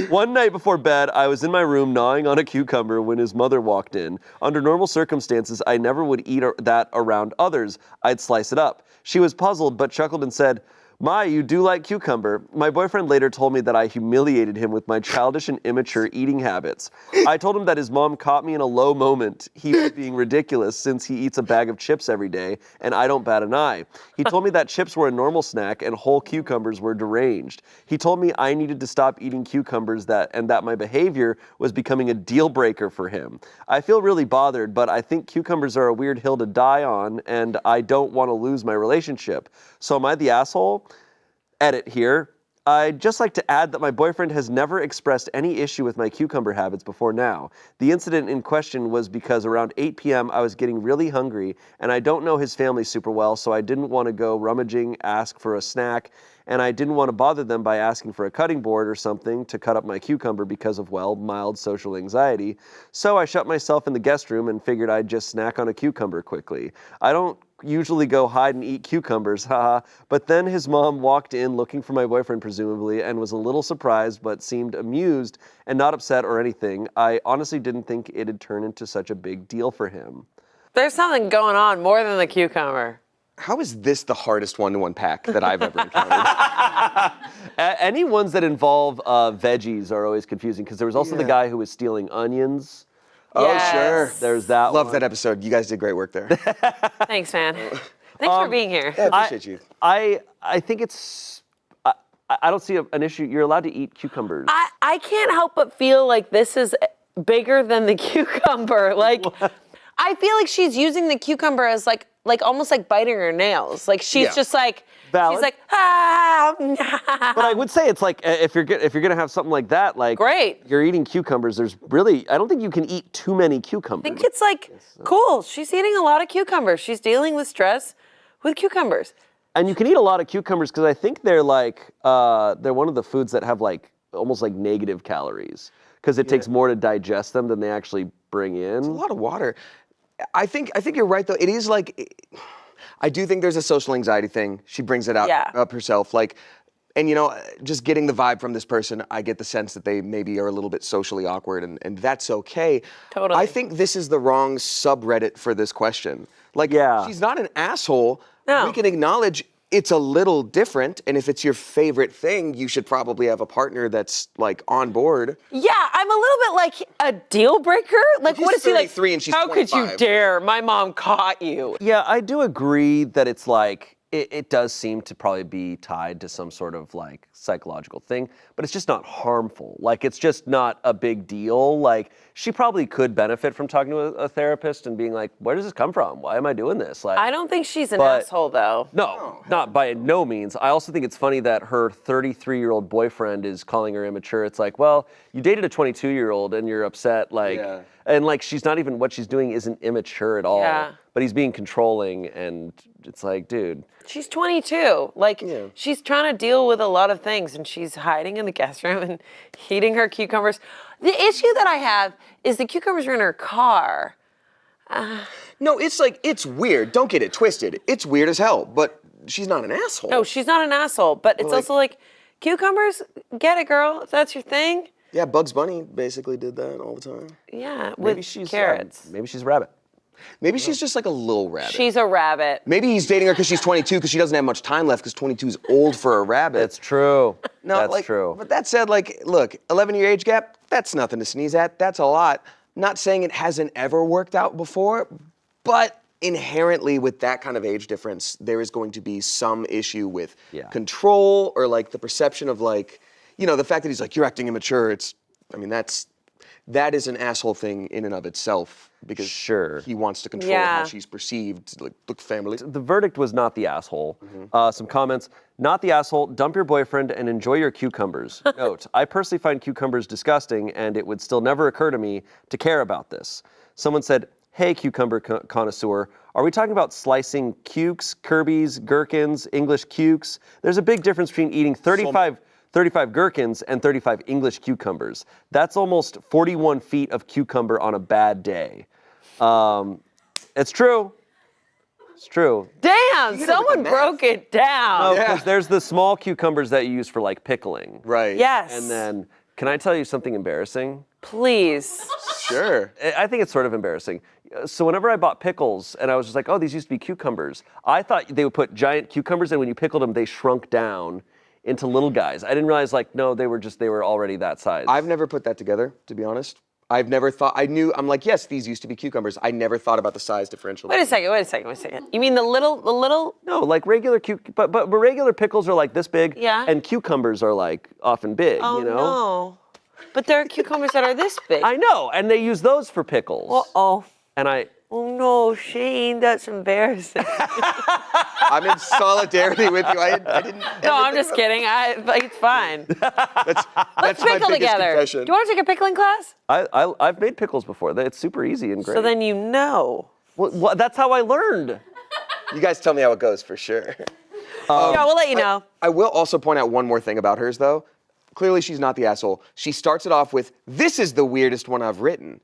One night before bed, I was in my room gnawing on a cucumber when his mother walked in. Under normal circumstances, I never would eat that around others. I'd slice it up. She was puzzled, but chuckled and said, "My, you do like cucumber." My boyfriend later told me that I humiliated him with my childish and immature eating habits. I told him that his mom caught me in a low moment. He was being ridiculous since he eats a bag of chips every day, and I don't bat an eye. He told me that chips were a normal snack and whole cucumbers were deranged. He told me I needed to stop eating cucumbers and that my behavior was becoming a deal breaker for him. I feel really bothered, but I think cucumbers are a weird hill to die on, and I don't want to lose my relationship. So am I the asshole? Edit here. I'd just like to add that my boyfriend has never expressed any issue with my cucumber habits before now. The incident in question was because around 8 p.m. I was getting really hungry, and I don't know his family super well, so I didn't want to go rummaging, ask for a snack, and I didn't want to bother them by asking for a cutting board or something to cut up my cucumber because of, well, mild social anxiety. So I shut myself in the guest room and figured I'd just snack on a cucumber quickly. I don't usually go hide and eat cucumbers, haha. But then his mom walked in looking for my boyfriend, presumably, and was a little surprised but seemed amused and not upset or anything. I honestly didn't think it'd turn into such a big deal for him. There's something going on more than the cucumber. How is this the hardest one to unpack that I've ever encountered? Any ones that involve veggies are always confusing, because there was also the guy who was stealing onions. Oh, sure. There's that Love one. that episode. You guys did great work there. Thanks, man. Thanks for being here. Yeah, I appreciate you. I think it's, I don't see an issue. You're allowed to eat cucumbers. I can't help but feel like this is bigger than the cucumber. Like, I feel like she's using the cucumber as like almost like biting her nails. Like she's just like, Valid. she's like, ah. But I would say it's like if you're gonna have something like that, like Great. you're eating cucumbers. There's really, I don't think you can eat too many cucumbers. I think it's like, cool. She's eating a lot of cucumbers. She's dealing with stress with cucumbers. And you can eat a lot of cucumbers because I think they're like they're one of the foods that have like almost like negative calories because it takes more to digest them than they actually bring in. It's a lot of water. I think you're right though. It is like, I do think there's a social anxiety thing. She brings it out up herself. Like, and you know, just getting the vibe from this person, I get the sense that they maybe are a little bit socially awkward, and that's okay. Totally. I think this is the wrong subreddit for this question. Like, she's not an asshole. No. We can acknowledge it's a little different, and if it's your favorite thing, you should probably have a partner that's like on board. Yeah, I'm a little bit like a deal breaker. Like, what is he like? 33 and she's How could you 25. dare? My mom caught you. Yeah, I do agree that it's like, it does seem to probably be tied to some sort of like psychological thing, but it's just not harmful. Like, it's just not a big deal. Like, she probably could benefit from talking to a therapist and being like, where does this come from? Why am I doing this? Like, I don't think she's an but- asshole, though. No, not by no means. I also think it's funny that her 33-year-old boyfriend is calling her immature. It's like, well, you dated a 22-year-old and you're upset, like, and like she's not even, what she's doing isn't immature at all. Yeah. But he's being controlling, and it's like, dude. She's 22. Like, she's trying to deal with a lot of things, and she's hiding in the guest room and eating her cucumbers. The issue that I have is the cucumbers are in her car. No, it's like, it's weird. Don't get it twisted. It's weird as hell, but she's not an asshole. No, she's not an asshole, but it's also like, cucumbers, get it, girl, if that's your thing. Yeah, Bugs Bunny basically did that all the time. Yeah, Maybe with she's carrots. maybe she's a rabbit. Maybe she's just like a little rabbit. She's a rabbit. Maybe he's dating her because she's 22 because she doesn't have much time left because 22 is old for a rabbit. That's true. No, That's like, true. But that said, like, look, 11-year age gap, that's nothing to sneeze at. That's a lot. Not saying it hasn't ever worked out before, but inherently with that kind of age difference, there is going to be some issue with control or like the perception of like, you know, the fact that he's like, you're acting immature. It's, I mean, that is an asshole thing in and of itself because he wants to control how she's perceived. Like, look, family. The verdict was not the asshole. Some comments, not the asshole, dump your boyfriend and enjoy your cucumbers. Note, I personally find cucumbers disgusting and it would still never occur to me to care about this. Someone said, hey, cucumber connoisseur, are we talking about slicing cukes, Kirby's, gherkins, English cukes? There's a big difference between eating 35 gherkins and 35 English cucumbers. That's almost 41 feet of cucumber on a bad day. It's true. It's true. Damn, someone broke it down. No, because there's the small cucumbers that you use for like pickling. Right. Yes. And then, can I tell you something embarrassing? Please. Sure. I think it's sort of embarrassing. So whenever I bought pickles and I was just like, oh, these used to be cucumbers, I thought they would put giant cucumbers and when you pickled them, they shrunk down into little guys. I didn't realize like, no, they were already that size. I've never put that together, to be honest. I've never thought, I'm like, yes, these used to be cucumbers. I never thought about the size differential. Wait a second. You mean the little? No, like regular but regular pickles are like this big. Yeah. And cucumbers are like often big, Oh, you know? no. But there are cucumbers that are this big. I know, and they use those for pickles. Uh-oh. And Oh no, Shane, that's embarrassing. I'm in solidarity with you. I didn't. No, I'm just kidding. It's fine. That's Let's my pickle biggest together. confession. Do you want to take a pickling class? I've made pickles before. It's super easy and great. So then you know. Well, that's how I learned. You guys tell me how it goes for sure. Yeah, we'll let you know. I will also point out one more thing about hers, though. Clearly, she's not the asshole. She starts it off with, this is the weirdest one I've written.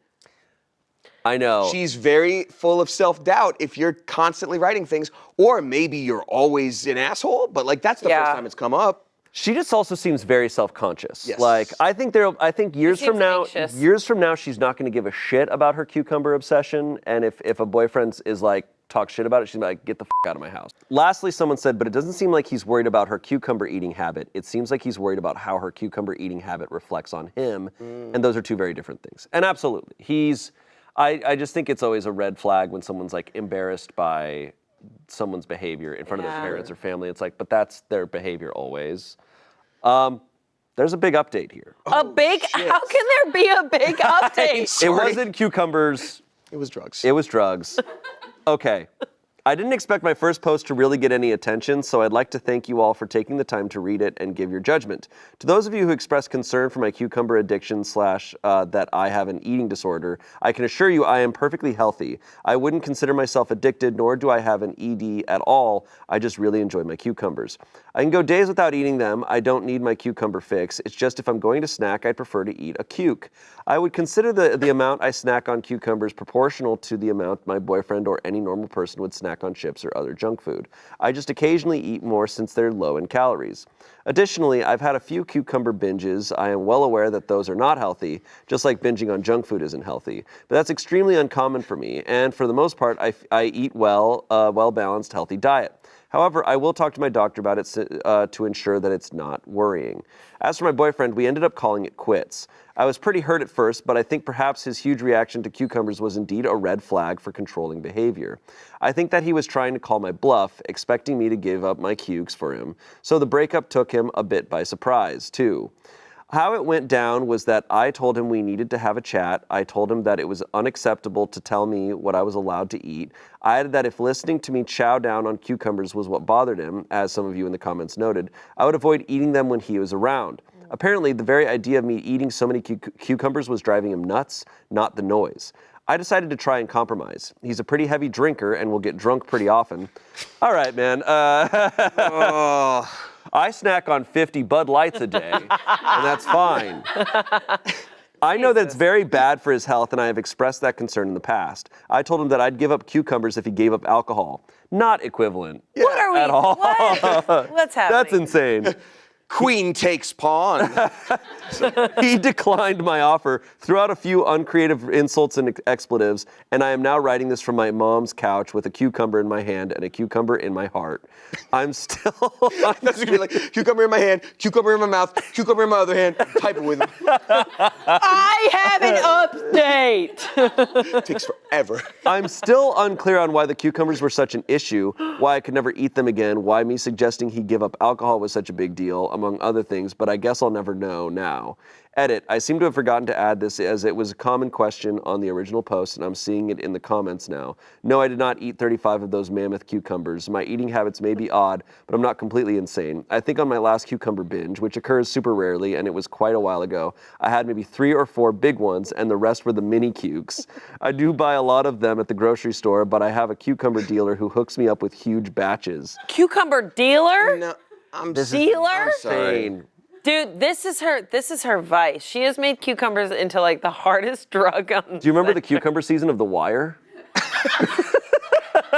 I know. She's very full of self-doubt if you're constantly writing things, or maybe you're always an asshole, but like that's the first time it's come up. She just also seems very self-conscious. Yes. Like I think years She from seems now, anxious. she's not going to give a shit about her cucumber obsession. And if a boyfriend is like talk shit about it, she's like, get the f out of my house. Lastly, someone said, but it doesn't seem like he's worried about her cucumber eating habit. It seems like he's worried about how her cucumber eating habit reflects on him. And those are two very different things. And absolutely, I just think it's always a red flag when someone's like embarrassed by someone's behavior in front of their parents or family. It's like, but that's their behavior always. There's a big update here. How can there be a big update? It wasn't cucumbers. It was drugs. It was drugs. Okay. I didn't expect my first post to really get any attention, so I'd like to thank you all for taking the time to read it and give your judgment. To those of you who expressed concern for my cucumber addiction / that I have an eating disorder, I can assure you I am perfectly healthy. I wouldn't consider myself addicted, nor do I have an ED at all. I just really enjoy my cucumbers. I can go days without eating them. I don't need my cucumber fix. It's just if I'm going to snack, I'd prefer to eat a cuke. I would consider the amount I snack on cucumbers proportional to the amount my boyfriend or any normal person would snack on chips or other junk food. I just occasionally eat more since they're low in calories. Additionally, I've had a few cucumber binges. I am well aware that those are not healthy, just like binging on junk food isn't healthy. But that's extremely uncommon for me, and for the most part, I eat well-balanced, healthy diet. However, I will talk to my doctor about it to ensure that it's not worrying. As for my boyfriend, we ended up calling it quits. I was pretty hurt at first, but I think perhaps his huge reaction to cucumbers was indeed a red flag for controlling behavior. I think that he was trying to call my bluff, expecting me to give up my cukes for him. So the breakup took him a bit by surprise, too. How it went down was that I told him we needed to have a chat. I told him that it was unacceptable to tell me what I was allowed to eat. I added that if listening to me chow down on cucumbers was what bothered him, as some of you in the comments noted, I would avoid eating them when he was around. Apparently, the very idea of me eating so many cucumbers was driving him nuts, not the noise. I decided to try and compromise. He's a pretty heavy drinker and will get drunk pretty often. All right, man. I snack on 50 Bud Lights a day, and that's fine. I know that it's very bad for his health, and I have expressed that concern in the past. I told him that I'd give up cucumbers if he gave up alcohol. Not equivalent. What are we? At all. What's happening? That's insane. Queen takes pawn. He declined my offer, threw out a few uncreative insults and expletives, and I am now writing this from my mom's couch with a cucumber in my hand and a cucumber in my heart. I'm still... That's gonna be like, cucumber in my hand, cucumber in my mouth, cucumber in my other hand, type it with me. I have an update. Takes forever. I'm still unclear on why the cucumbers were such an issue, why I could never eat them again, why me suggesting he give up alcohol was such a big deal, among other things, but I guess I'll never know now. Edit, I seem to have forgotten to add this as it was a common question on the original post, and I'm seeing it in the comments now. No, I did not eat 35 of those mammoth cucumbers. My eating habits may be odd, but I'm not completely insane. I think on my last cucumber binge, which occurs super rarely, and it was quite a while ago, I had maybe 3 or 4 big ones, and the rest were the mini cukes. I do buy a lot of them at the grocery store, but I have a cucumber dealer who hooks me up with huge batches. Cucumber dealer? No, I'm sorry. Dude, this is her vice. She has made cucumbers into like the hardest drug on Do you remember the cucumber season of The Wire?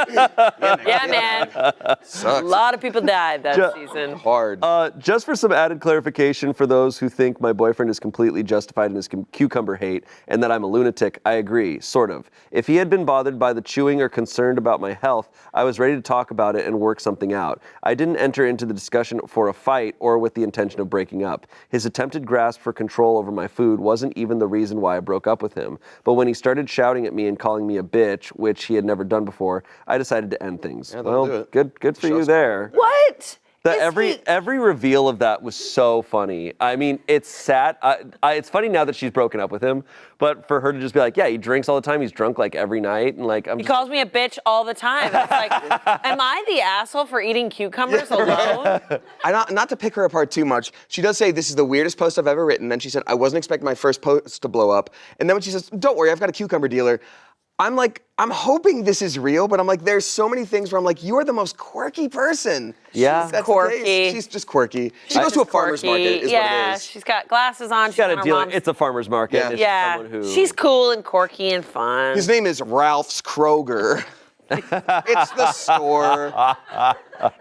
Yeah, man. Sucks. A lot of people died that season. Hard. Just for some added clarification for those who think my boyfriend is completely justified in his cucumber hate and that I'm a lunatic, I agree, sort of. If he had been bothered by the chewing or concerned about my health, I was ready to talk about it and work something out. I didn't enter into the discussion for a fight or with the intention of breaking up. His attempted grasp for control over my food wasn't even the reason why I broke up with him. But when he started shouting at me and calling me a bitch, which he had never done before, I decided to end things. Yeah, well, good for you there. What? Every reveal of that was so funny. I mean, it's sad. It's funny now that she's broken up with him, but for her to just be like, yeah, he drinks all the time. He's drunk like every night, and like He calls me a bitch all the time. It's like, am I the asshole for eating cucumbers alone? Not to pick her apart too much, she does say this is the weirdest post I've ever written. Then she said, I wasn't expecting my first post to blow up. And then when she says, don't worry, I've got a cucumber dealer, I'm like, I'm hoping this is real, but I'm like, there's so many things where I'm like, you are the most quirky person. Yeah. That's quirky. the case. She's just quirky. She goes to a farmer's market, is what it is. She's got glasses on. she's got a deal. It's a farmer's market. Yeah. It's Yeah, someone who... she's cool and quirky and fun. His name is Ralph's Kroger. It's the store.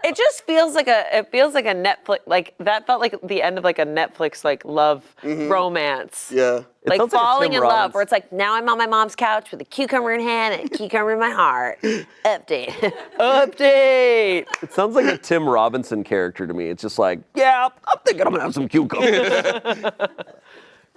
It just feels like a Netflix, like that felt like the end of like a Netflix like love romance. Yeah. Like sounds like a falling Tim in love, Robbins. where it's like, now I'm on my mom's couch with a cucumber in hand and a cucumber in my heart. Update. Update. It sounds like a Tim Robinson character to me. It's just like, yeah, I'm thinking I'm gonna have some cucumbers.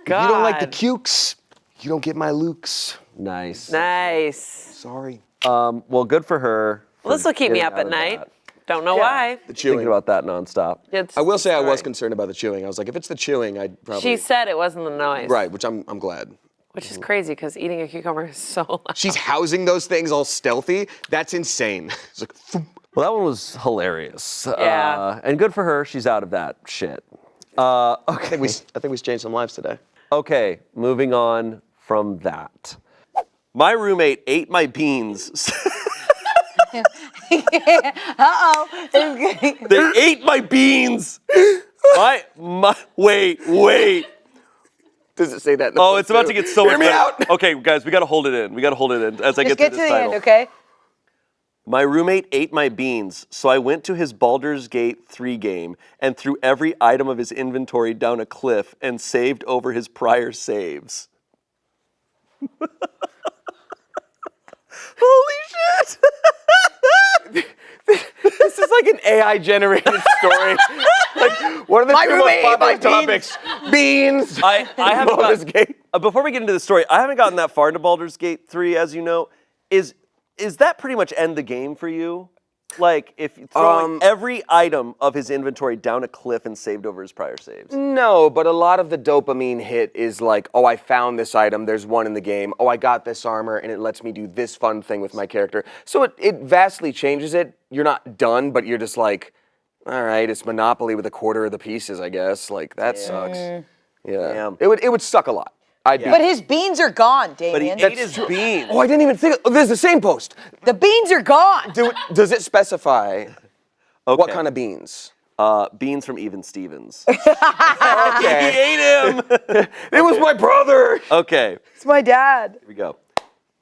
God. You don't like the cukes? You don't get my Lukes. Nice. Nice. Sorry. Well, good for her. Well, this will keep me up at night. Don't know why. The chewing. Thinking about that nonstop. I will say I was concerned about the chewing. I was like, if it's the chewing, I'd probably. She said it wasn't the noise. Right, which I'm glad. Which is crazy because eating a cucumber is so loud. She's housing those things all stealthy. That's insane. It's like, thump. Well, that one was hilarious. Yeah. And good for her. She's out of that shit. Okay. I think we changed some lives today. Okay, moving on from that. My roommate ate my beans. They ate my beans. Wait. Does it say that? Oh, it's about to get so much Hear me better. out. Okay, guys, we gotta hold it in. We gotta hold it in as I Just get get to to this the title. end, okay? My roommate ate my beans, so I went to his Baldur's Gate 3 game and threw every item of his inventory down a cliff and saved over his prior saves. Holy shit! This is like an AI-generated story. Like, what are the two most popular topics? Beans. I haven't Baldur's Gate. before we get into the story, I haven't gotten that far into Baldur's Gate 3, as you know. Is that pretty much end the game for you? Like, if you throw every item of his inventory down a cliff and saved over his prior saves? No, but a lot of the dopamine hit is like, oh, I found this item, there's one in the game. Oh, I got this armor, and it lets me do this fun thing with my character. So it vastly changes it. You're not done, but you're just like, all right, it's Monopoly with a quarter of the pieces, I guess. Like, that sucks. Yeah. Damn. It would suck a lot. But his beans are gone, But he Damien. ate his beans. Oh, I didn't even think. Oh, there's the same post. The beans are gone. Does it specify Okay. what kind of beans? Beans from Even Stevens. Okay. He ate him! It was my brother. Okay, It's my dad. here we go.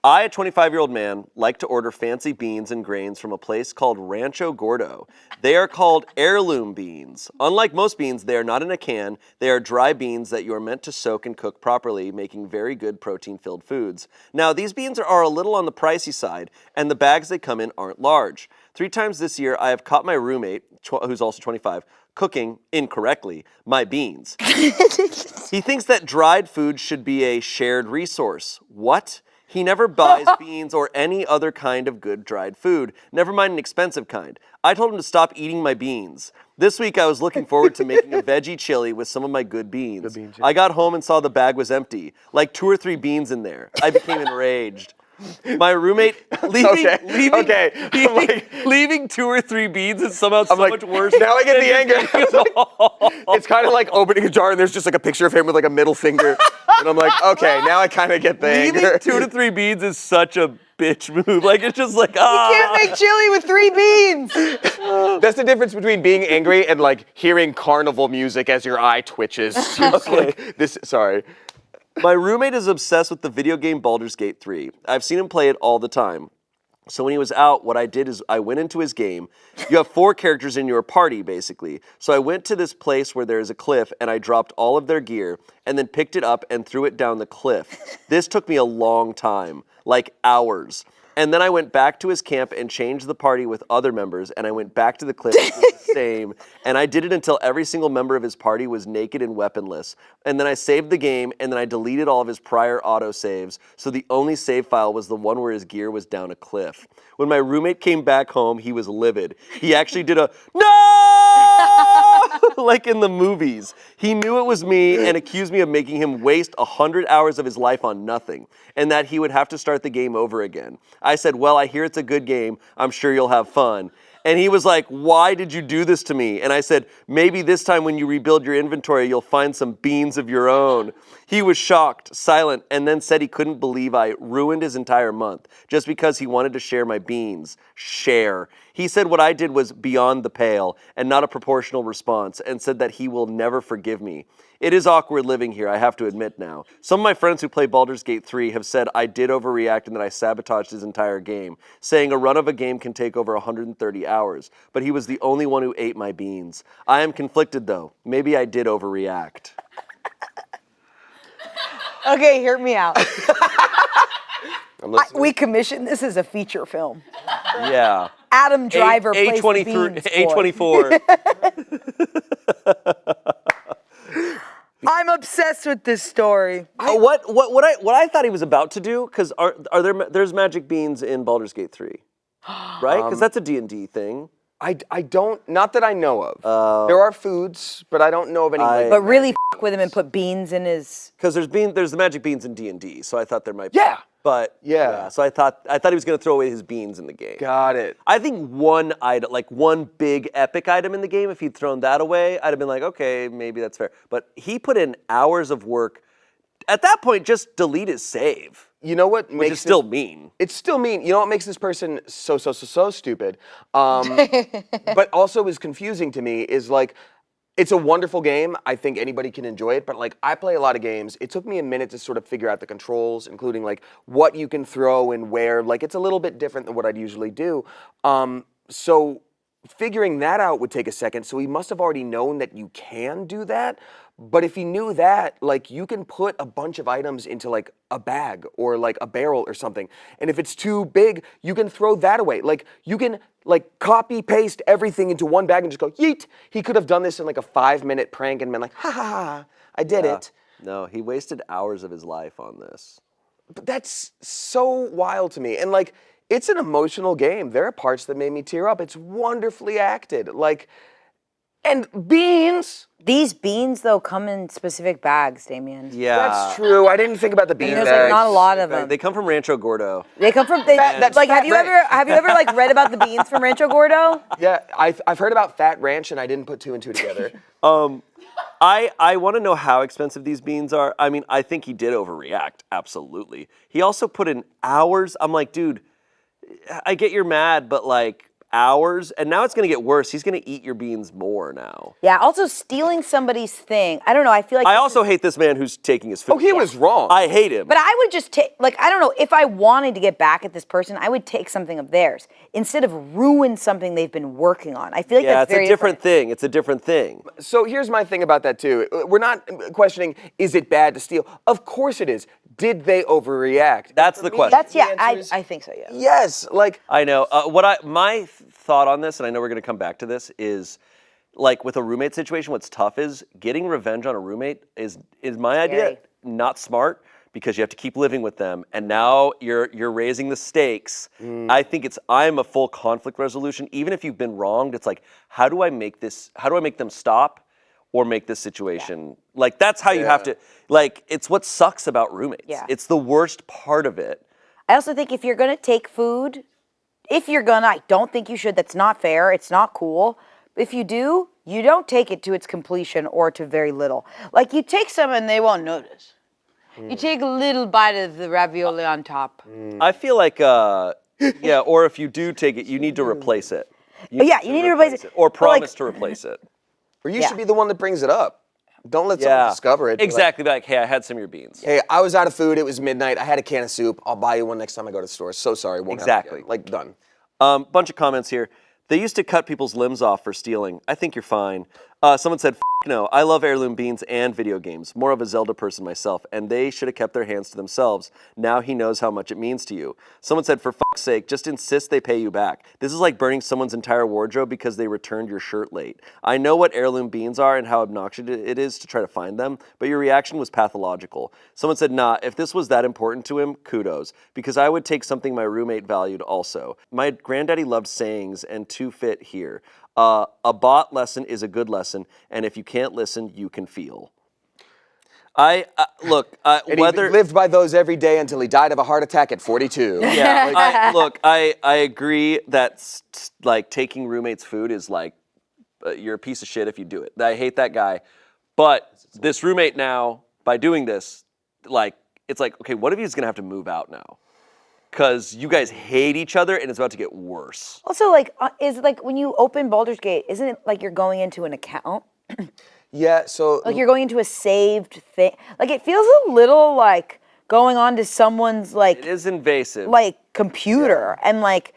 I, a 25-year-old man, like to order fancy beans and grains from a place called Rancho Gordo. They are called heirloom beans. Unlike most beans, they are not in a can. They are dry beans that you are meant to soak and cook properly, making very good protein-filled foods. Now, these beans are a little on the pricey side, and the bags they come in aren't large. 3 times this year, I have caught my roommate, who's also 25, cooking, incorrectly, my beans. He thinks that dried food should be a shared resource. What? He never buys beans or any other kind of good dried food, never mind an expensive kind. I told him to stop eating my beans. This week I was looking forward to making a veggie chili with some of my good beans. I got home and saw the bag was empty, like 2 or 3 beans in there. I became enraged. My roommate leaving 2 or 3 beans is somehow so much worse. Now I get the anger. anger. It's kind of like opening a jar and there's just like a picture of him with like a middle finger. And I'm like, okay, now I kind of get the anger. Leaving 2 to 3 beans is such a bitch move. Like, it's just like, You can't make chili with 3 beans. That's the difference between being angry and like hearing carnival music as your eye twitches. You're just like, sorry. My roommate is obsessed with the video game Baldur's Gate 3. I've seen him play it all the time. So when he was out, what I did is I went into his game. You have 4 characters in your party, basically. So I went to this place where there's a cliff, and I dropped all of their gear, and then picked it up and threw it down the cliff. This took me a long time, like hours. And then I went back to his camp and changed the party with other members, and I went back to the cliff and did the same. And I did it until every single member of his party was naked and weaponless. And then I saved the game, and then I deleted all of his prior autosaves, so the only save file was the one where his gear was down a cliff. When my roommate came back home, he was livid. He actually did a, no! Like in the movies. He knew it was me and accused me of making him waste 100 hours of his life on nothing, and that he would have to start the game over again. I said, well, I hear it's a good game. I'm sure you'll have fun. And he was like, why did you do this to me? And I said, maybe this time when you rebuild your inventory, you'll find some beans of your own. He was shocked, silent, and then said he couldn't believe I ruined his entire month just because he wanted to share my beans. Share. He said what I did was beyond the pale and not a proportional response, and said that he will never forgive me. It is awkward living here, I have to admit now. Some of my friends who play Baldur's Gate 3 have said I did overreact and that I sabotaged his entire game, saying a run of a game can take over 130 hours, but he was the only one who ate my beans. I am conflicted though. Maybe I did overreact. Okay, hear me out. I'm listening. We commissioned this as a feature film. Yeah. Adam Driver plays the beans boy. A24. I'm obsessed with this story. What I thought he was about to do, because there's magic beans in Baldur's Gate 3, right? Because that's a D&D thing. I don't, not that I know of. There are foods, but I don't know of any. But really f with him and put beans in his. Because there's the magic beans in D&D, so I thought there might be. Yeah. But yeah, so I thought he was gonna throw away his beans in the game. Got it. I think one item, like one big epic item in the game, if he'd thrown that away, I'd have been like, okay, maybe that's fair. But he put in hours of work. At that point, just delete his save. You know what makes which is still mean. It's still mean. You know what makes this person so stupid, but also is confusing to me is like, it's a wonderful game. I think anybody can enjoy it, but like I play a lot of games. It took me a minute to sort of figure out the controls, including like what you can throw and where. Like it's a little bit different than what I'd usually do. So figuring that out would take a second. So he must have already known that you can do that. But if he knew that, like you can put a bunch of items into like a bag or like a barrel or something. And if it's too big, you can throw that away. Like you can like copy paste everything into one bag and just go yeet. He could have done this in like a 5-minute prank and been like, ha ha ha, I did it. No, he wasted hours of his life on this. But that's so wild to me. And like, it's an emotional game. There are parts that made me tear up. It's wonderfully acted. Like, and beans. These beans, though, come in specific bags, Damien. Yeah. That's true. I didn't think about the bean There's bags. like not a lot of them. They come from Rancho Gordo. They come from like have you ever like read about the beans from Rancho Gordo? Yeah, I've heard about Fat Ranch and I didn't put 2 and 2 together. I want to know how expensive these beans are. I mean, I think he did overreact, absolutely. He also put in hours. I'm like, dude, I get you're mad, but like hours, and now it's gonna get worse. He's gonna eat your beans more now. Yeah, also stealing somebody's thing. I don't know, I feel like I also hate this man who's taking his food. Oh, he was wrong. I hate him. But I would just take, like, I don't know, if I wanted to get back at this person, I would take something of theirs instead of ruin something they've been working on. I feel like that's very different thing. It's a different thing. So here's my thing about that too. We're not questioning, is it bad to steal? Of course it is. Did they overreact? That's the question. That's, yeah, I think so, yeah. Yes, like. I know. My thought on this, and I know we're gonna come back to this, is like with a roommate situation, what's tough is getting revenge on a roommate is my idea, not smart, because you have to keep living with them, and now you're raising the stakes. I think I'm a full conflict resolution. Even if you've been wronged, it's like, how do I make them stop or make this situation, like that's how you have to, like it's what sucks about roommates. Yeah. It's the worst part of it. I also think if you're gonna take food, I don't think you should, that's not fair, it's not cool. If you do, you don't take it to its completion or to very little. Like you take some and they won't notice. You take a little bite of the ravioli on top. I feel like, yeah, or if you do take it, you need to replace it. You need to replace it. Or promise to replace it. Or you should be the one that brings it up. Don't let someone discover it. Exactly, like, hey, I had some of your beans. Hey, I was out of food, it was midnight, I had a can of soup, I'll buy you one next time I go to the store. So sorry, won't happen again. Like, done. Bunch of comments here. They used to cut people's limbs off for stealing. I think you're fine. Someone said, no, I love heirloom beans and video games. More of a Zelda person myself, and they should have kept their hands to themselves. Now he knows how much it means to you. Someone said, for fuck's sake, just insist they pay you back. This is like burning someone's entire wardrobe because they returned your shirt late. I know what heirloom beans are and how obnoxious it is to try to find them, but your reaction was pathological. Someone said, nah, if this was that important to him, kudos, because I would take something my roommate valued also. My granddaddy loved sayings and two fit here. A bought lesson is a good lesson, and if you can't listen, you can feel. Look, and he lived by those every day until he died of a heart attack at 42. Yeah, I agree that like taking roommates' food is like, you're a piece of shit if you do it. I hate that guy, but this roommate now, by doing this, like, it's like, okay, what if he's gonna have to move out now? Because you guys hate each other and it's about to get worse. Also, like, is like when you open Baldur's Gate, isn't it like you're going into an account? Yeah, so. Like you're going into a saved thing. Like it feels a little like going on to someone's like. It is invasive. Like computer and like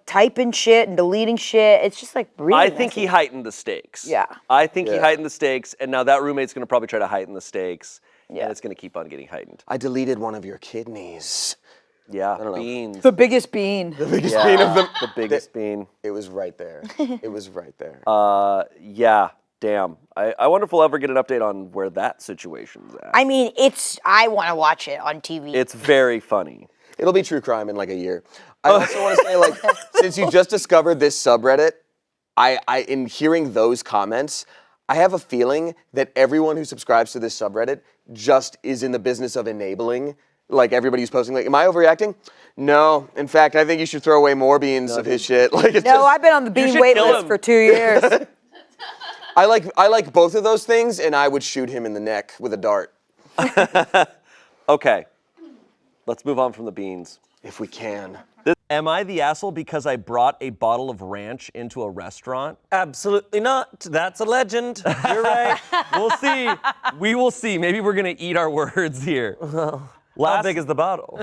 typing shit and deleting shit. It's just like really I think he heightened the stakes. Yeah. I think he heightened the stakes, and now that roommate's gonna probably try to heighten the stakes. Yeah. And it's gonna keep on getting heightened. I deleted one of your kidneys. Yeah, I don't know. beans. The biggest bean. The biggest bean of them. The biggest bean. It was right there. It was right there. Yeah. Damn. I wonder if we'll ever get an update on where that situation's at. I mean, I want to watch it on TV. It's very funny. It'll be true crime in like a year. I also want to say, like, since you just discovered this subreddit, in hearing those comments, I have a feeling that everyone who subscribes to this subreddit just is in the business of enabling. Like, everybody's posting, like, am I overreacting? No. In fact, I think you should throw away more beans of his shit. Like, it's I've been on the bean wait list for 2 years. I like both of those things, and I would shoot him in the neck with a dart. Okay. Let's move on from the beans. If we can. Am I the asshole because I brought a bottle of ranch into a restaurant? Absolutely not. That's a legend. You're right. We'll see. We will see. Maybe we're going to eat our words here. How big is the bottle?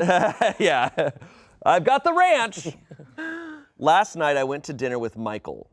Yeah. I've got the ranch. Last night I went to dinner with Michael.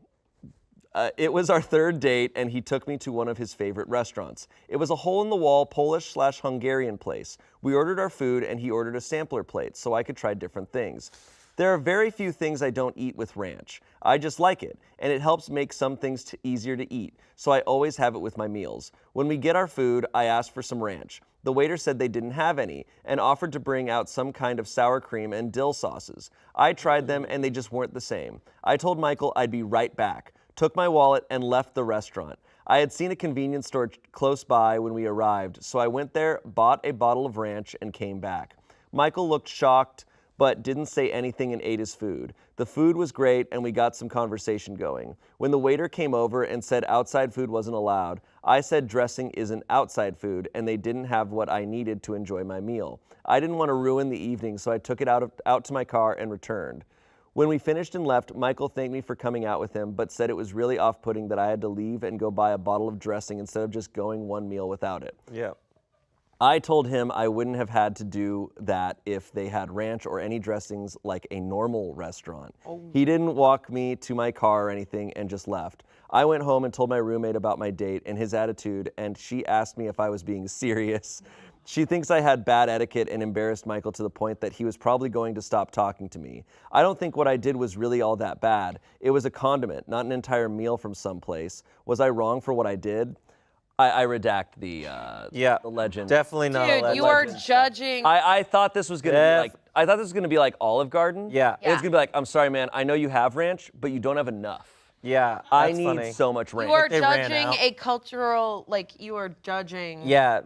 It was our third date, and he took me to one of his favorite restaurants. It was a hole-in-the-wall Polish/Hungarian place. We ordered our food, and he ordered a sampler plate so I could try different things. There are very few things I don't eat with ranch. I just like it, and it helps make some things easier to eat, so I always have it with my meals. When we get our food, I asked for some ranch. The waiter said they didn't have any and offered to bring out some kind of sour cream and dill sauces. I tried them, and they just weren't the same. I told Michael I'd be right back, took my wallet, and left the restaurant. I had seen a convenience store close by when we arrived, so I went there, bought a bottle of ranch, and came back. Michael looked shocked, but didn't say anything and ate his food. The food was great, and we got some conversation going. When the waiter came over and said outside food wasn't allowed, I said dressing isn't outside food, and they didn't have what I needed to enjoy my meal. I didn't want to ruin the evening, so I took it out to my car and returned. When we finished and left, Michael thanked me for coming out with him, but said it was really off-putting that I had to leave and go buy a bottle of dressing instead of just going one meal without it. Yeah. I told him I wouldn't have had to do that if they had ranch or any dressings like a normal restaurant. He didn't walk me to my car or anything and just left. I went home and told my roommate about my date and his attitude, and she asked me if I was being serious. She thinks I had bad etiquette and embarrassed Michael to the point that he was probably going to stop talking to me. I don't think what I did was really all that bad. It was a condiment, not an entire meal from someplace. Was I wrong for what I did? I redact the legend. Definitely not a legend. Dude, you are judging. I thought this was gonna be like Olive Garden. Yeah. It's gonna be like, I'm sorry, man. I know you have ranch, but you don't have enough. Yeah, I that's need funny. so much ranch. You are They ran judging out. a cultural, like, you are judging. Yeah,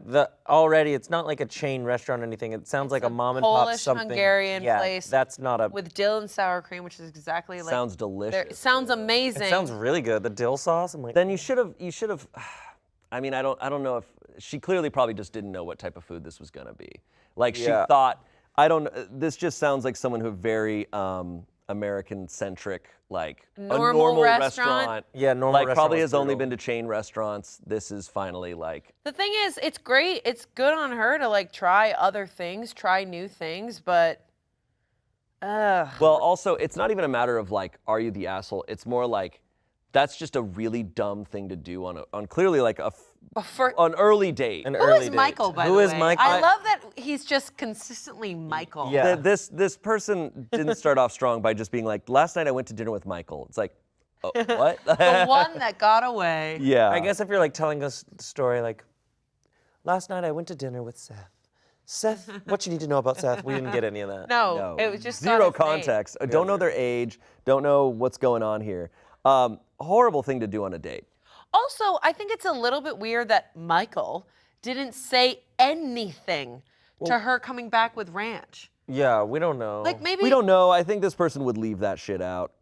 already it's not like a chain restaurant or anything. It sounds like a mom and pop something. Polish-Hungarian yeah, place. That's not a. With dill and sour cream, which is exactly like. Sounds delicious. It sounds amazing. It sounds really good. The dill sauce. I'm like. Then you should have. I mean, I don't know if she clearly probably just didn't know what type of food this was gonna be. Like she thought. This just sounds like someone who very American-centric, like a normal restaurant. Yeah, normal like restaurant probably was has only brutal. been to chain restaurants. This is finally like. The thing is, it's great. It's good on her to like try other things, try new things, but. Well, also, it's not even a matter of like, are you the asshole? It's more like, that's just a really dumb thing to do on clearly like an early date. Who is Michael, by the way? Who is Michael? I love that he's just consistently Michael. Yeah. This person didn't start off strong by just being like, last night I went to dinner with Michael. It's like, oh, what? The one that got away. Yeah. I guess if you're like telling us the story, like, last night I went to dinner with Seth. Seth, what you need to know about Seth? We didn't get any of that. No, it was just zero context. Don't know their age. Don't know what's going on here. Horrible thing to do on a date. Also, I think it's a little bit weird that Michael didn't say anything to her coming back with ranch. Yeah, we don't know. Like maybe We don't know. I think this person would leave that shit out.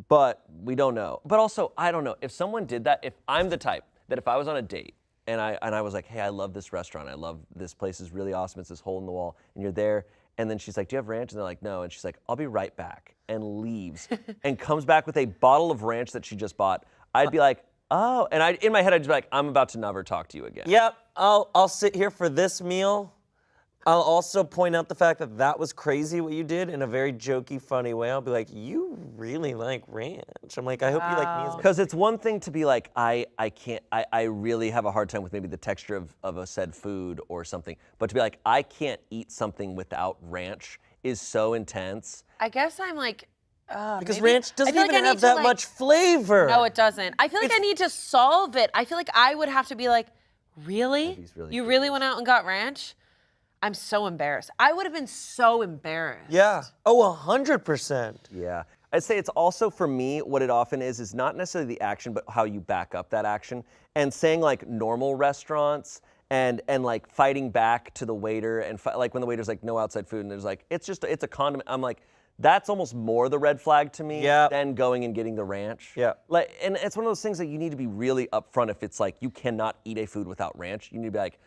But we don't know. But also, I don't know. If someone did that, if I'm the type that if I was on a date and I was like, hey, I love this restaurant. I love this place is really awesome. It's this hole in the wall. And you're there. And then she's like, do you have ranch? And they're like, no. And she's like, I'll be right back. And leaves. And comes back with a bottle of ranch that she just bought. I'd be like, oh. And in my head, I'd just be like, I'm about to never talk to you again. Yep, I'll sit here for this meal. I'll also point out the fact that that was crazy what you did in a very jokey, funny way. I'll be like, you really like ranch. I'm like, I hope you like me as much. Because it's one thing to be like, I really have a hard time with maybe the texture of a said food or something. But to be like, I can't eat something without ranch is so intense. I guess I'm like, Because maybe- ranch doesn't I feel like even I have need to, that like- much flavor. No, it doesn't. I feel like I need to solve it. I feel like I would have to be like, really? You really went out and got ranch? I'm so embarrassed. I would have been so embarrassed. Yeah. Oh, 100%. Yeah. I'd say it's also for me, what it often is not necessarily the action, but how you back up that action. And saying like normal restaurants and like fighting back to the waiter and like when the waiter's like, no outside food, and there's like, it's a condiment. I'm like, that's almost more the red flag to me than going and getting the ranch. Yeah. Like, and it's one of those things that you need to be really upfront if it's like you cannot eat a food without ranch. You need to be like,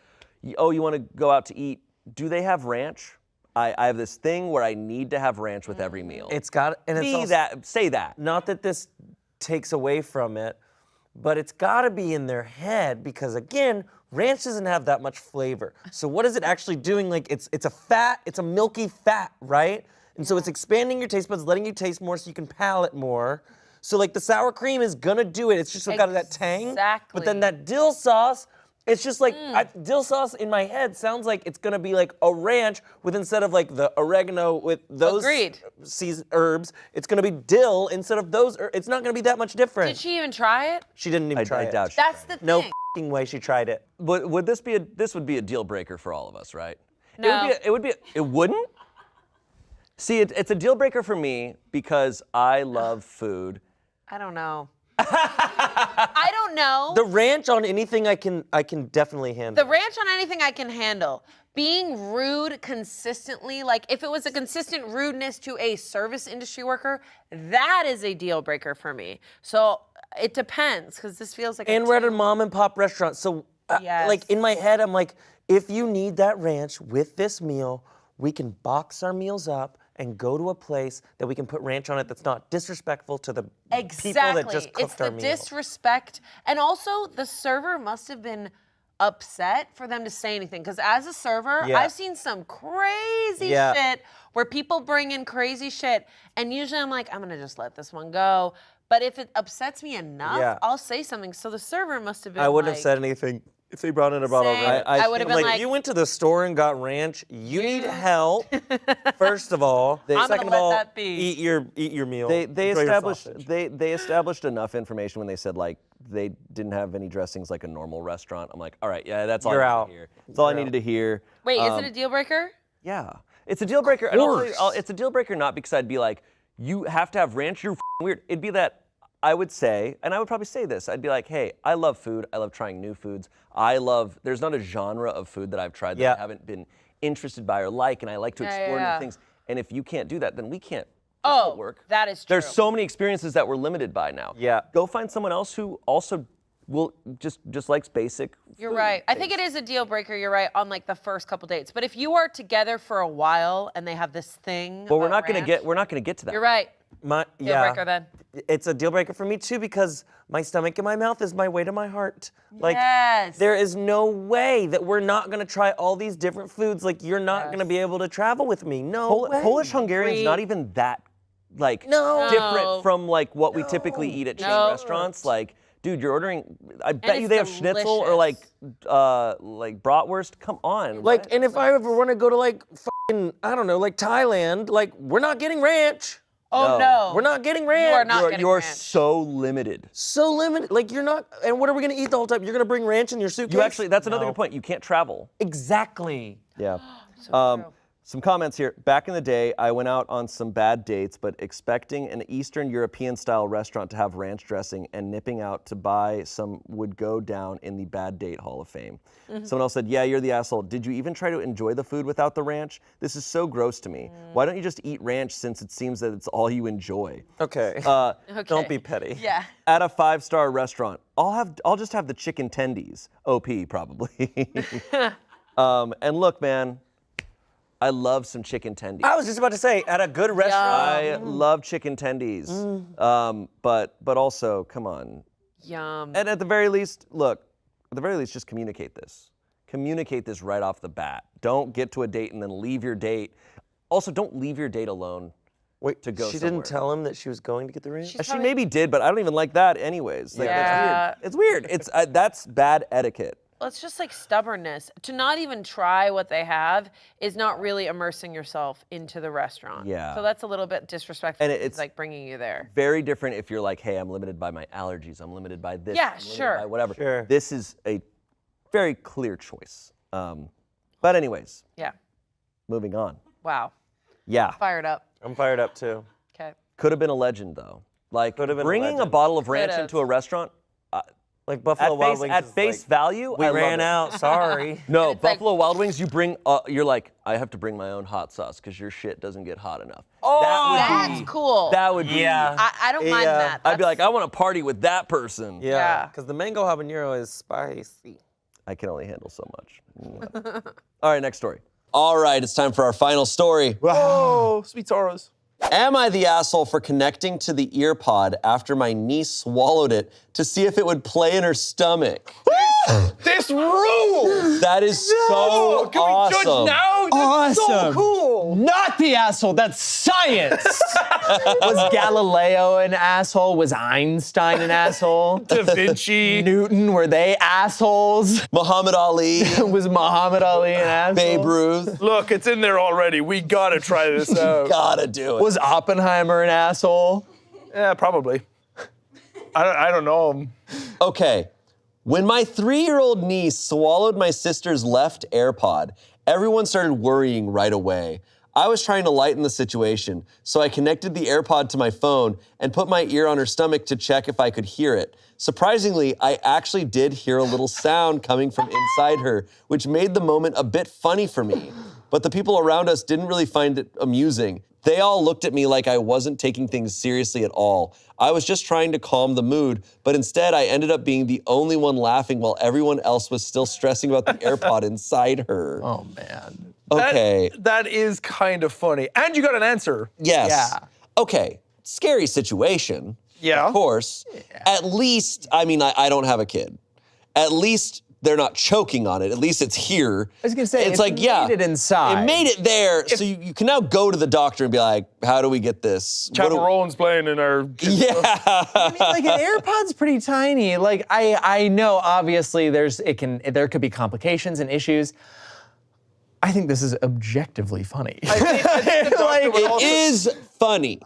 oh, you want to go out to eat? Do they have ranch? I have this thing where I need to have ranch with every meal. It's got, and it's also, say that. Not that this takes away from it, but it's got to be in their head because again, ranch doesn't have that much flavor. So what is it actually doing? Like it's a milky fat, right? And so it's expanding your taste buds, letting you taste more so you can palate more. So like the sour cream is gonna do it. It's just got that tang. Exactly. But then that dill sauce, it's just like, dill sauce in my head sounds like it's gonna be like a ranch with instead of like the oregano with those herbs, it's gonna be dill instead of those, it's not gonna be that much different. Did she even try it? She didn't even try it. doubt she That's tried the it. No thing. f***ing way she tried it. But would this would be a deal breaker for all of us, right? No. It wouldn't? See, it's a deal breaker for me because I love food. I don't know. I don't know. The ranch on anything I can definitely handle. The ranch on anything I can handle. Being rude consistently, like if it was a consistent rudeness to a service industry worker, that is a deal breaker for me. So it depends, because this feels like And we're at a mom and pop restaurant, so like in my head, I'm like, if you need that ranch with this meal, we can box our meals up and go to a place that we can put ranch on it that's not disrespectful to the people that just cooked it's our the meal. disrespect, and also the server must have been upset for them to say anything. Because as a server, Yeah. I've seen some crazy Yeah. shit where people bring in crazy shit, and usually I'm like, I'm gonna just let this one go. But if it upsets me enough, Yeah. I'll say something. So the server must have been. I wouldn't like, have said anything if they brought in a bottle of Same. ranch. I would have been like, you went to the store and got ranch. You need help. First of all, I'm second gonna of all, let that be. eat your meal. They Enjoy your established sausage. they established enough information when they said like they didn't have any dressings like a normal restaurant. I'm like, all right, yeah, that's all You're I needed out. to hear. That's all I needed to hear. Wait, is it a deal breaker? Yeah, it's a deal breaker. And also, it's a deal breaker not because I'd be like, you have to have ranch. You're weird. It'd be that I would say, and I would probably say this. I'd be like, hey, I love food. I love trying new foods. There's not a genre of food that I've tried that I haven't been interested by or like, and I like to explore new things. And if you can't do that, then we can't. This won't work. That is true. There's so many experiences that we're limited by now. Yeah. Go find someone else who also will just likes basic. You're food right. I think things. it is a deal breaker. You're right on like the first couple dates. But if you are together for a while and they have this thing, Well, we're about not gonna ranch, get to that. You're right. Deal breaker then. It's a deal breaker for me too because my stomach and my mouth is my way to my heart. Like Yes. there is no way that we're not gonna try all these different foods. Like you're not gonna be able to travel with me. No way. Polish Hungarian's not even that like No. different from like what we typically eat at chain No. restaurants. Like, dude, you're ordering. I bet you it's they have schnitzel or like bratwurst. Come on. Like, and if I ever want to go to like fucking, I don't know, like Thailand, like we're not getting ranch. Oh no. We're not getting ranch. You are not getting you're ranch. so limited. So limited. Like you're not. And what are we gonna eat the whole time? You're gonna bring ranch in your suitcase? You actually. That's another good point. You can't travel. Exactly. Yeah. true. Some comments here. Back in the day, I went out on some bad dates, but expecting an Eastern European style restaurant to have ranch dressing and nipping out to buy some would go down in the bad date Hall of Fame. Someone else said, yeah, you're the asshole. Did you even try to enjoy the food without the ranch? This is so gross to me. Why don't you just eat ranch since it seems that it's all you enjoy? Okay. Okay. Don't be petty. Yeah. At a 5-star restaurant, I'll just have the chicken tendies. OP probably. And look, man, I love some chicken tendies. I was just about to say, at a good restaurant. I love chicken tendies. But also, come on. Yum. And at the very least, just communicate this. Communicate this right off the bat. Don't get to a date and then leave your date. Also, don't leave your date alone. Wait, to go she somewhere. didn't tell him that she was going to get the ranch? She maybe did, but I don't even like that anyways. Like, Yeah. It's weird. It's weird. That's bad etiquette. it's just like stubbornness. To not even try what they have is not really immersing yourself into the restaurant. Yeah. So that's a little bit disrespectful. And It's like bringing you there. Very different if you're like, hey, I'm limited by my allergies. I'm limited by this. Yeah, I'm limited sure. by whatever. Sure. This is a very clear choice. But anyways, Yeah. moving on. Wow. Yeah. Fired up. I'm fired up too. Okay. Could have been a legend though. Like Could have been a bringing a legend. bottle of ranch Could've. into a restaurant. Like Buffalo Wild Wings. At is face like, value, we I love ran it. out. Sorry. No, it's like- Buffalo Wild Wings, you bring, you're like, I have to bring my own hot sauce because your shit doesn't get hot enough. That's cool. That would be. Yeah. I don't mind that. I'd be like, I want to party with that person. Yeah. Yeah. Because the mango habanero is spicy. I can only handle so much. All right, next story. All right, it's time for our final story. Oh, sweet sorrows. Am I the asshole for connecting to the ear pod after my niece swallowed it to see if it would play in her stomach? This rules! That is so Can awesome. we judge now? That's so Awesome. cool. Not the asshole, that's science! Was Galileo an asshole? Was Einstein an asshole? Da Vinci. Newton, were they assholes? Muhammad Ali, Was Muhammad Ali an asshole? Babe Ruth. Look, it's in there already. We gotta try this out. Gotta do it. Was Oppenheimer an asshole? Yeah, probably. I don't know. Okay. When my 3-year-old niece swallowed my sister's left AirPod, everyone started worrying right away. I was trying to lighten the situation, so I connected the AirPod to my phone and put my ear on her stomach to check if I could hear it. Surprisingly, I actually did hear a little sound coming from inside her, which made the moment a bit funny for me. But the people around us didn't really find it amusing. They all looked at me like I wasn't taking things seriously at all. I was just trying to calm the mood, but instead I ended up being the only one laughing while everyone else was still stressing about the AirPod inside her. Oh, man. Okay. That is kind of funny. And you got an answer. Yes. Yeah. Okay. Scary situation. Yeah. Of course. At least, I mean, I don't have a kid. At least they're not choking on it. At least it's here. I was gonna say, it's if like, you yeah. made it inside. It made it there, so you can now go to the doctor and be like, how do we get this? What Chapel do- Rollins playing in our... Yeah. I mean, like an AirPod's pretty tiny. Like I know obviously there could be complications and issues. I think this is objectively funny. I think the doctor Like, would It also, is funny.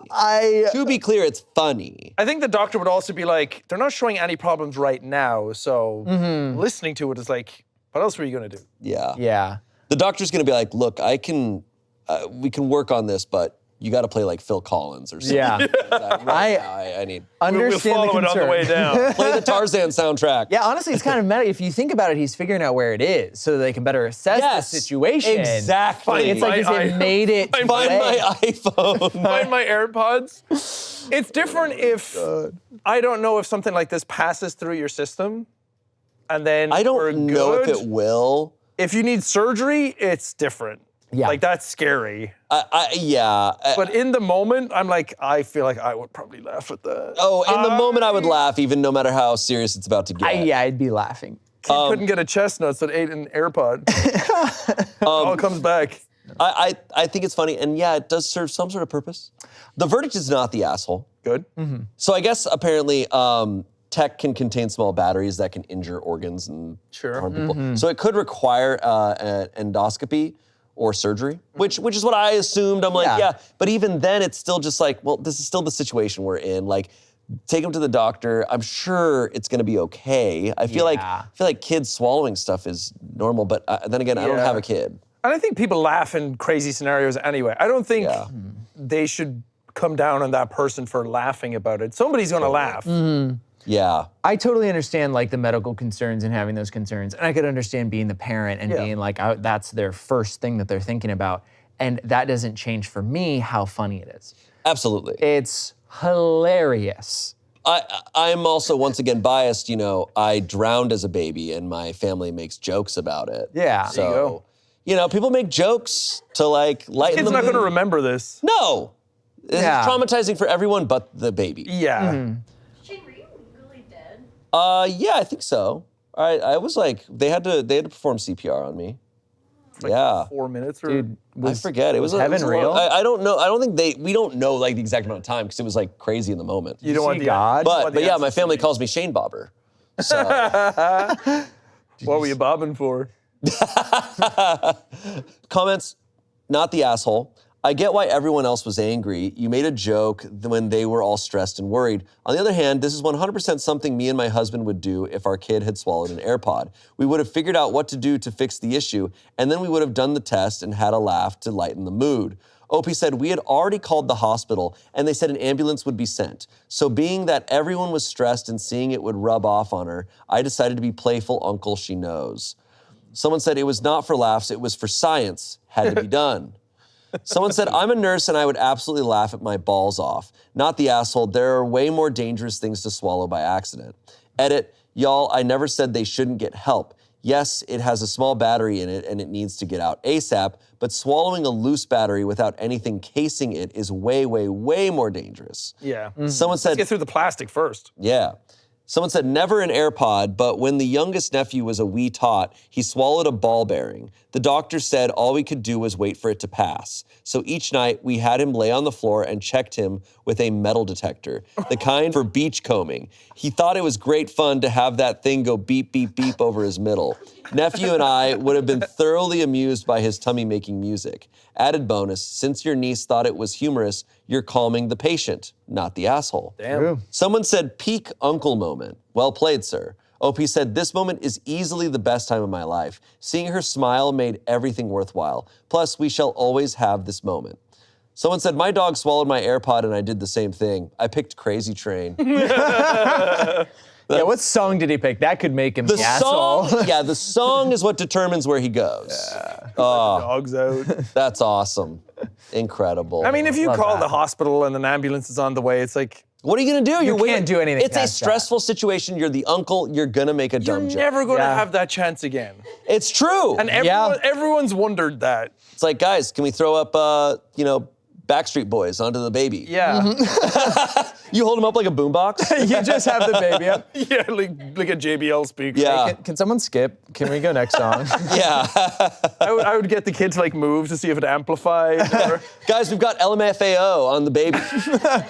To be clear, it's funny. I think the doctor would also be like, they're not showing any problems right now, so listening to it is like, what else were you gonna do? Yeah. Yeah. The doctor's gonna be like, look, we can work on this, but you gotta play like Phil Collins or something. Yeah. I need. We'll Understand follow the it concern. on the way down. Play the Tarzan soundtrack. Yeah, honestly, it's kind of meta. If you think about it, he's figuring out where it is so they can better assess Yes, the situation. exactly. It's like, My is it made it Find Find play? my iPhone. Find my AirPods. It's different if, I don't know if something like this passes through your system, and then I we're don't know if good. it will. If you need surgery, it's different. Yeah. Like, that's scary. Yeah. But in the moment, I'm like, I feel like I would probably laugh at that. Oh, in the moment I would laugh, even no matter how serious it's about to get. Yeah, I'd be laughing. Kid couldn't get a chestnut, so ate an AirPod. All comes back. I think it's funny, and yeah, it does serve some sort of purpose. The verdict is not the asshole. Good. So I guess apparently tech can contain small batteries that can injure organs and harm people. So it could require an endoscopy or surgery, which is what I assumed. I'm like, yeah. But even then, it's still just like, well, this is still the situation we're in. Like, take him to the doctor. I'm sure it's gonna be okay. I feel like kids swallowing stuff is normal, but then again, I don't have a kid. And I think people laugh in crazy scenarios anyway. I don't think they should come down on that person for laughing about it. Somebody's gonna laugh. Yeah. I totally understand like the medical concerns and having those concerns, and I could understand being the parent and being like, that's their first thing that they're thinking about, and that doesn't change for me how funny it is. Absolutely. It's hilarious. I'm also once again biased. You know, I drowned as a baby, and my family makes jokes about it. Yeah. So, you know, people make jokes to like lighten Kid's the not mood. gonna remember this. No. It's traumatizing for everyone but the baby. Yeah. Shane, were you legally dead? Yeah, I think so. I was like, they had to perform CPR on me. Yeah. 4 minutes or Dude, I forget. It was heaven real? I don't know. I don't think we don't know like the exact amount of time because it was like crazy in the moment. you don't want the God? But yeah, my family calls me Shane Bobber. So What were you bobbing for? Comments, not the asshole. I get why everyone else was angry. You made a joke when they were all stressed and worried. On the other hand, this is 100% something me and my husband would do if our kid had swallowed an AirPod. We would have figured out what to do to fix the issue, and then we would have done the test and had a laugh to lighten the mood. Opie said we had already called the hospital and they said an ambulance would be sent. So being that everyone was stressed and seeing it would rub off on her, I decided to be playful uncle she knows. Someone said it was not for laughs, it was for science, had to be done. Someone said, I'm a nurse and I would absolutely laugh at my balls off. Not the asshole, there are way more dangerous things to swallow by accident. Edit, y'all, I never said they shouldn't get help. Yes, it has a small battery in it and it needs to get out ASAP, but swallowing a loose battery without anything casing it is way, way, way more dangerous. Yeah. Someone said, let's get through the plastic first. Yeah. Someone said, never an AirPod, but when the youngest nephew was a wee tot, he swallowed a ball bearing. The doctor said all we could do was wait for it to pass. So each night, we had him lay on the floor and checked him with a metal detector, the kind for beach combing. He thought it was great fun to have that thing go beep, beep, beep over his middle. Nephew and I would have been thoroughly amused by his tummy making music. Added bonus, since your niece thought it was humorous, you're calming the patient, not the asshole. Damn. Someone said peak uncle moment. Well played, sir. OP said, this moment is easily the best time of my life. Seeing her smile made everything worthwhile. Plus, we shall always have this moment. Someone said, my dog swallowed my AirPod and I did the same thing. I picked Crazy Train. Yeah, what song did he pick? That could make him the asshole. Yeah, the song is what determines where he goes. Yeah. Oh, Dog's out. That's awesome. Incredible. I mean, if you call the hospital and an ambulance is on the way, it's like, what are you gonna do? You can't do anything. It's a stressful situation. You're the uncle. You're gonna make a dumb joke. You're never gonna have that chance again. It's true. And everyone's wondered that. It's like, guys, can we throw up, Backstreet Boys onto the baby? Yeah. You hold him up like a boombox? You just have the baby up. Yeah, like a JBL speaker. Yeah. Can someone skip? Can we go next song? Yeah. I would get the kid to move to see if it amplified. Guys, we've got LMFAO on the baby. At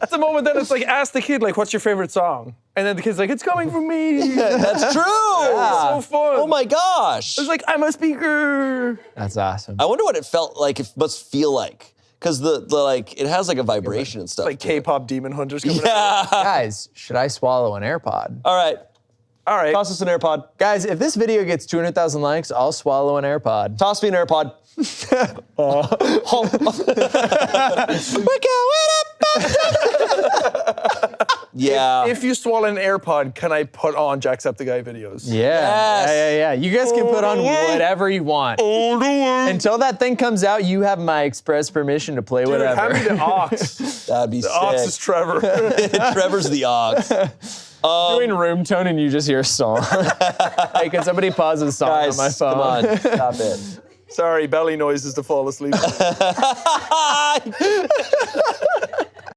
the moment then it's like, ask the kid, what's your favorite song? And then the kid's like, it's coming from me. That's true. Yeah. It's so fun. Oh my gosh. It's like, I'm a speaker. That's awesome. I wonder what it felt like, it must feel like. Because it has a vibration and stuff. Like K-pop demon hunters coming out. Yeah. Guys, should I swallow an AirPod? All right. Toss us an AirPod. Guys, if this video gets 200,000 likes, I'll swallow an AirPod. Toss me an AirPod. We're going up. Yeah. If you swallow an AirPod, can I put on Jacksepticeye videos? Yeah. You guys can put on whatever you want. Until that thing comes out, you have my express permission to play whatever. Hand me the aux. That'd be sick. The aux is Trevor. Trevor's the aux. Doing room tone and you just hear a song. Hey, can somebody pause the song on my phone? Come on, stop it. Sorry, belly noises to fall asleep.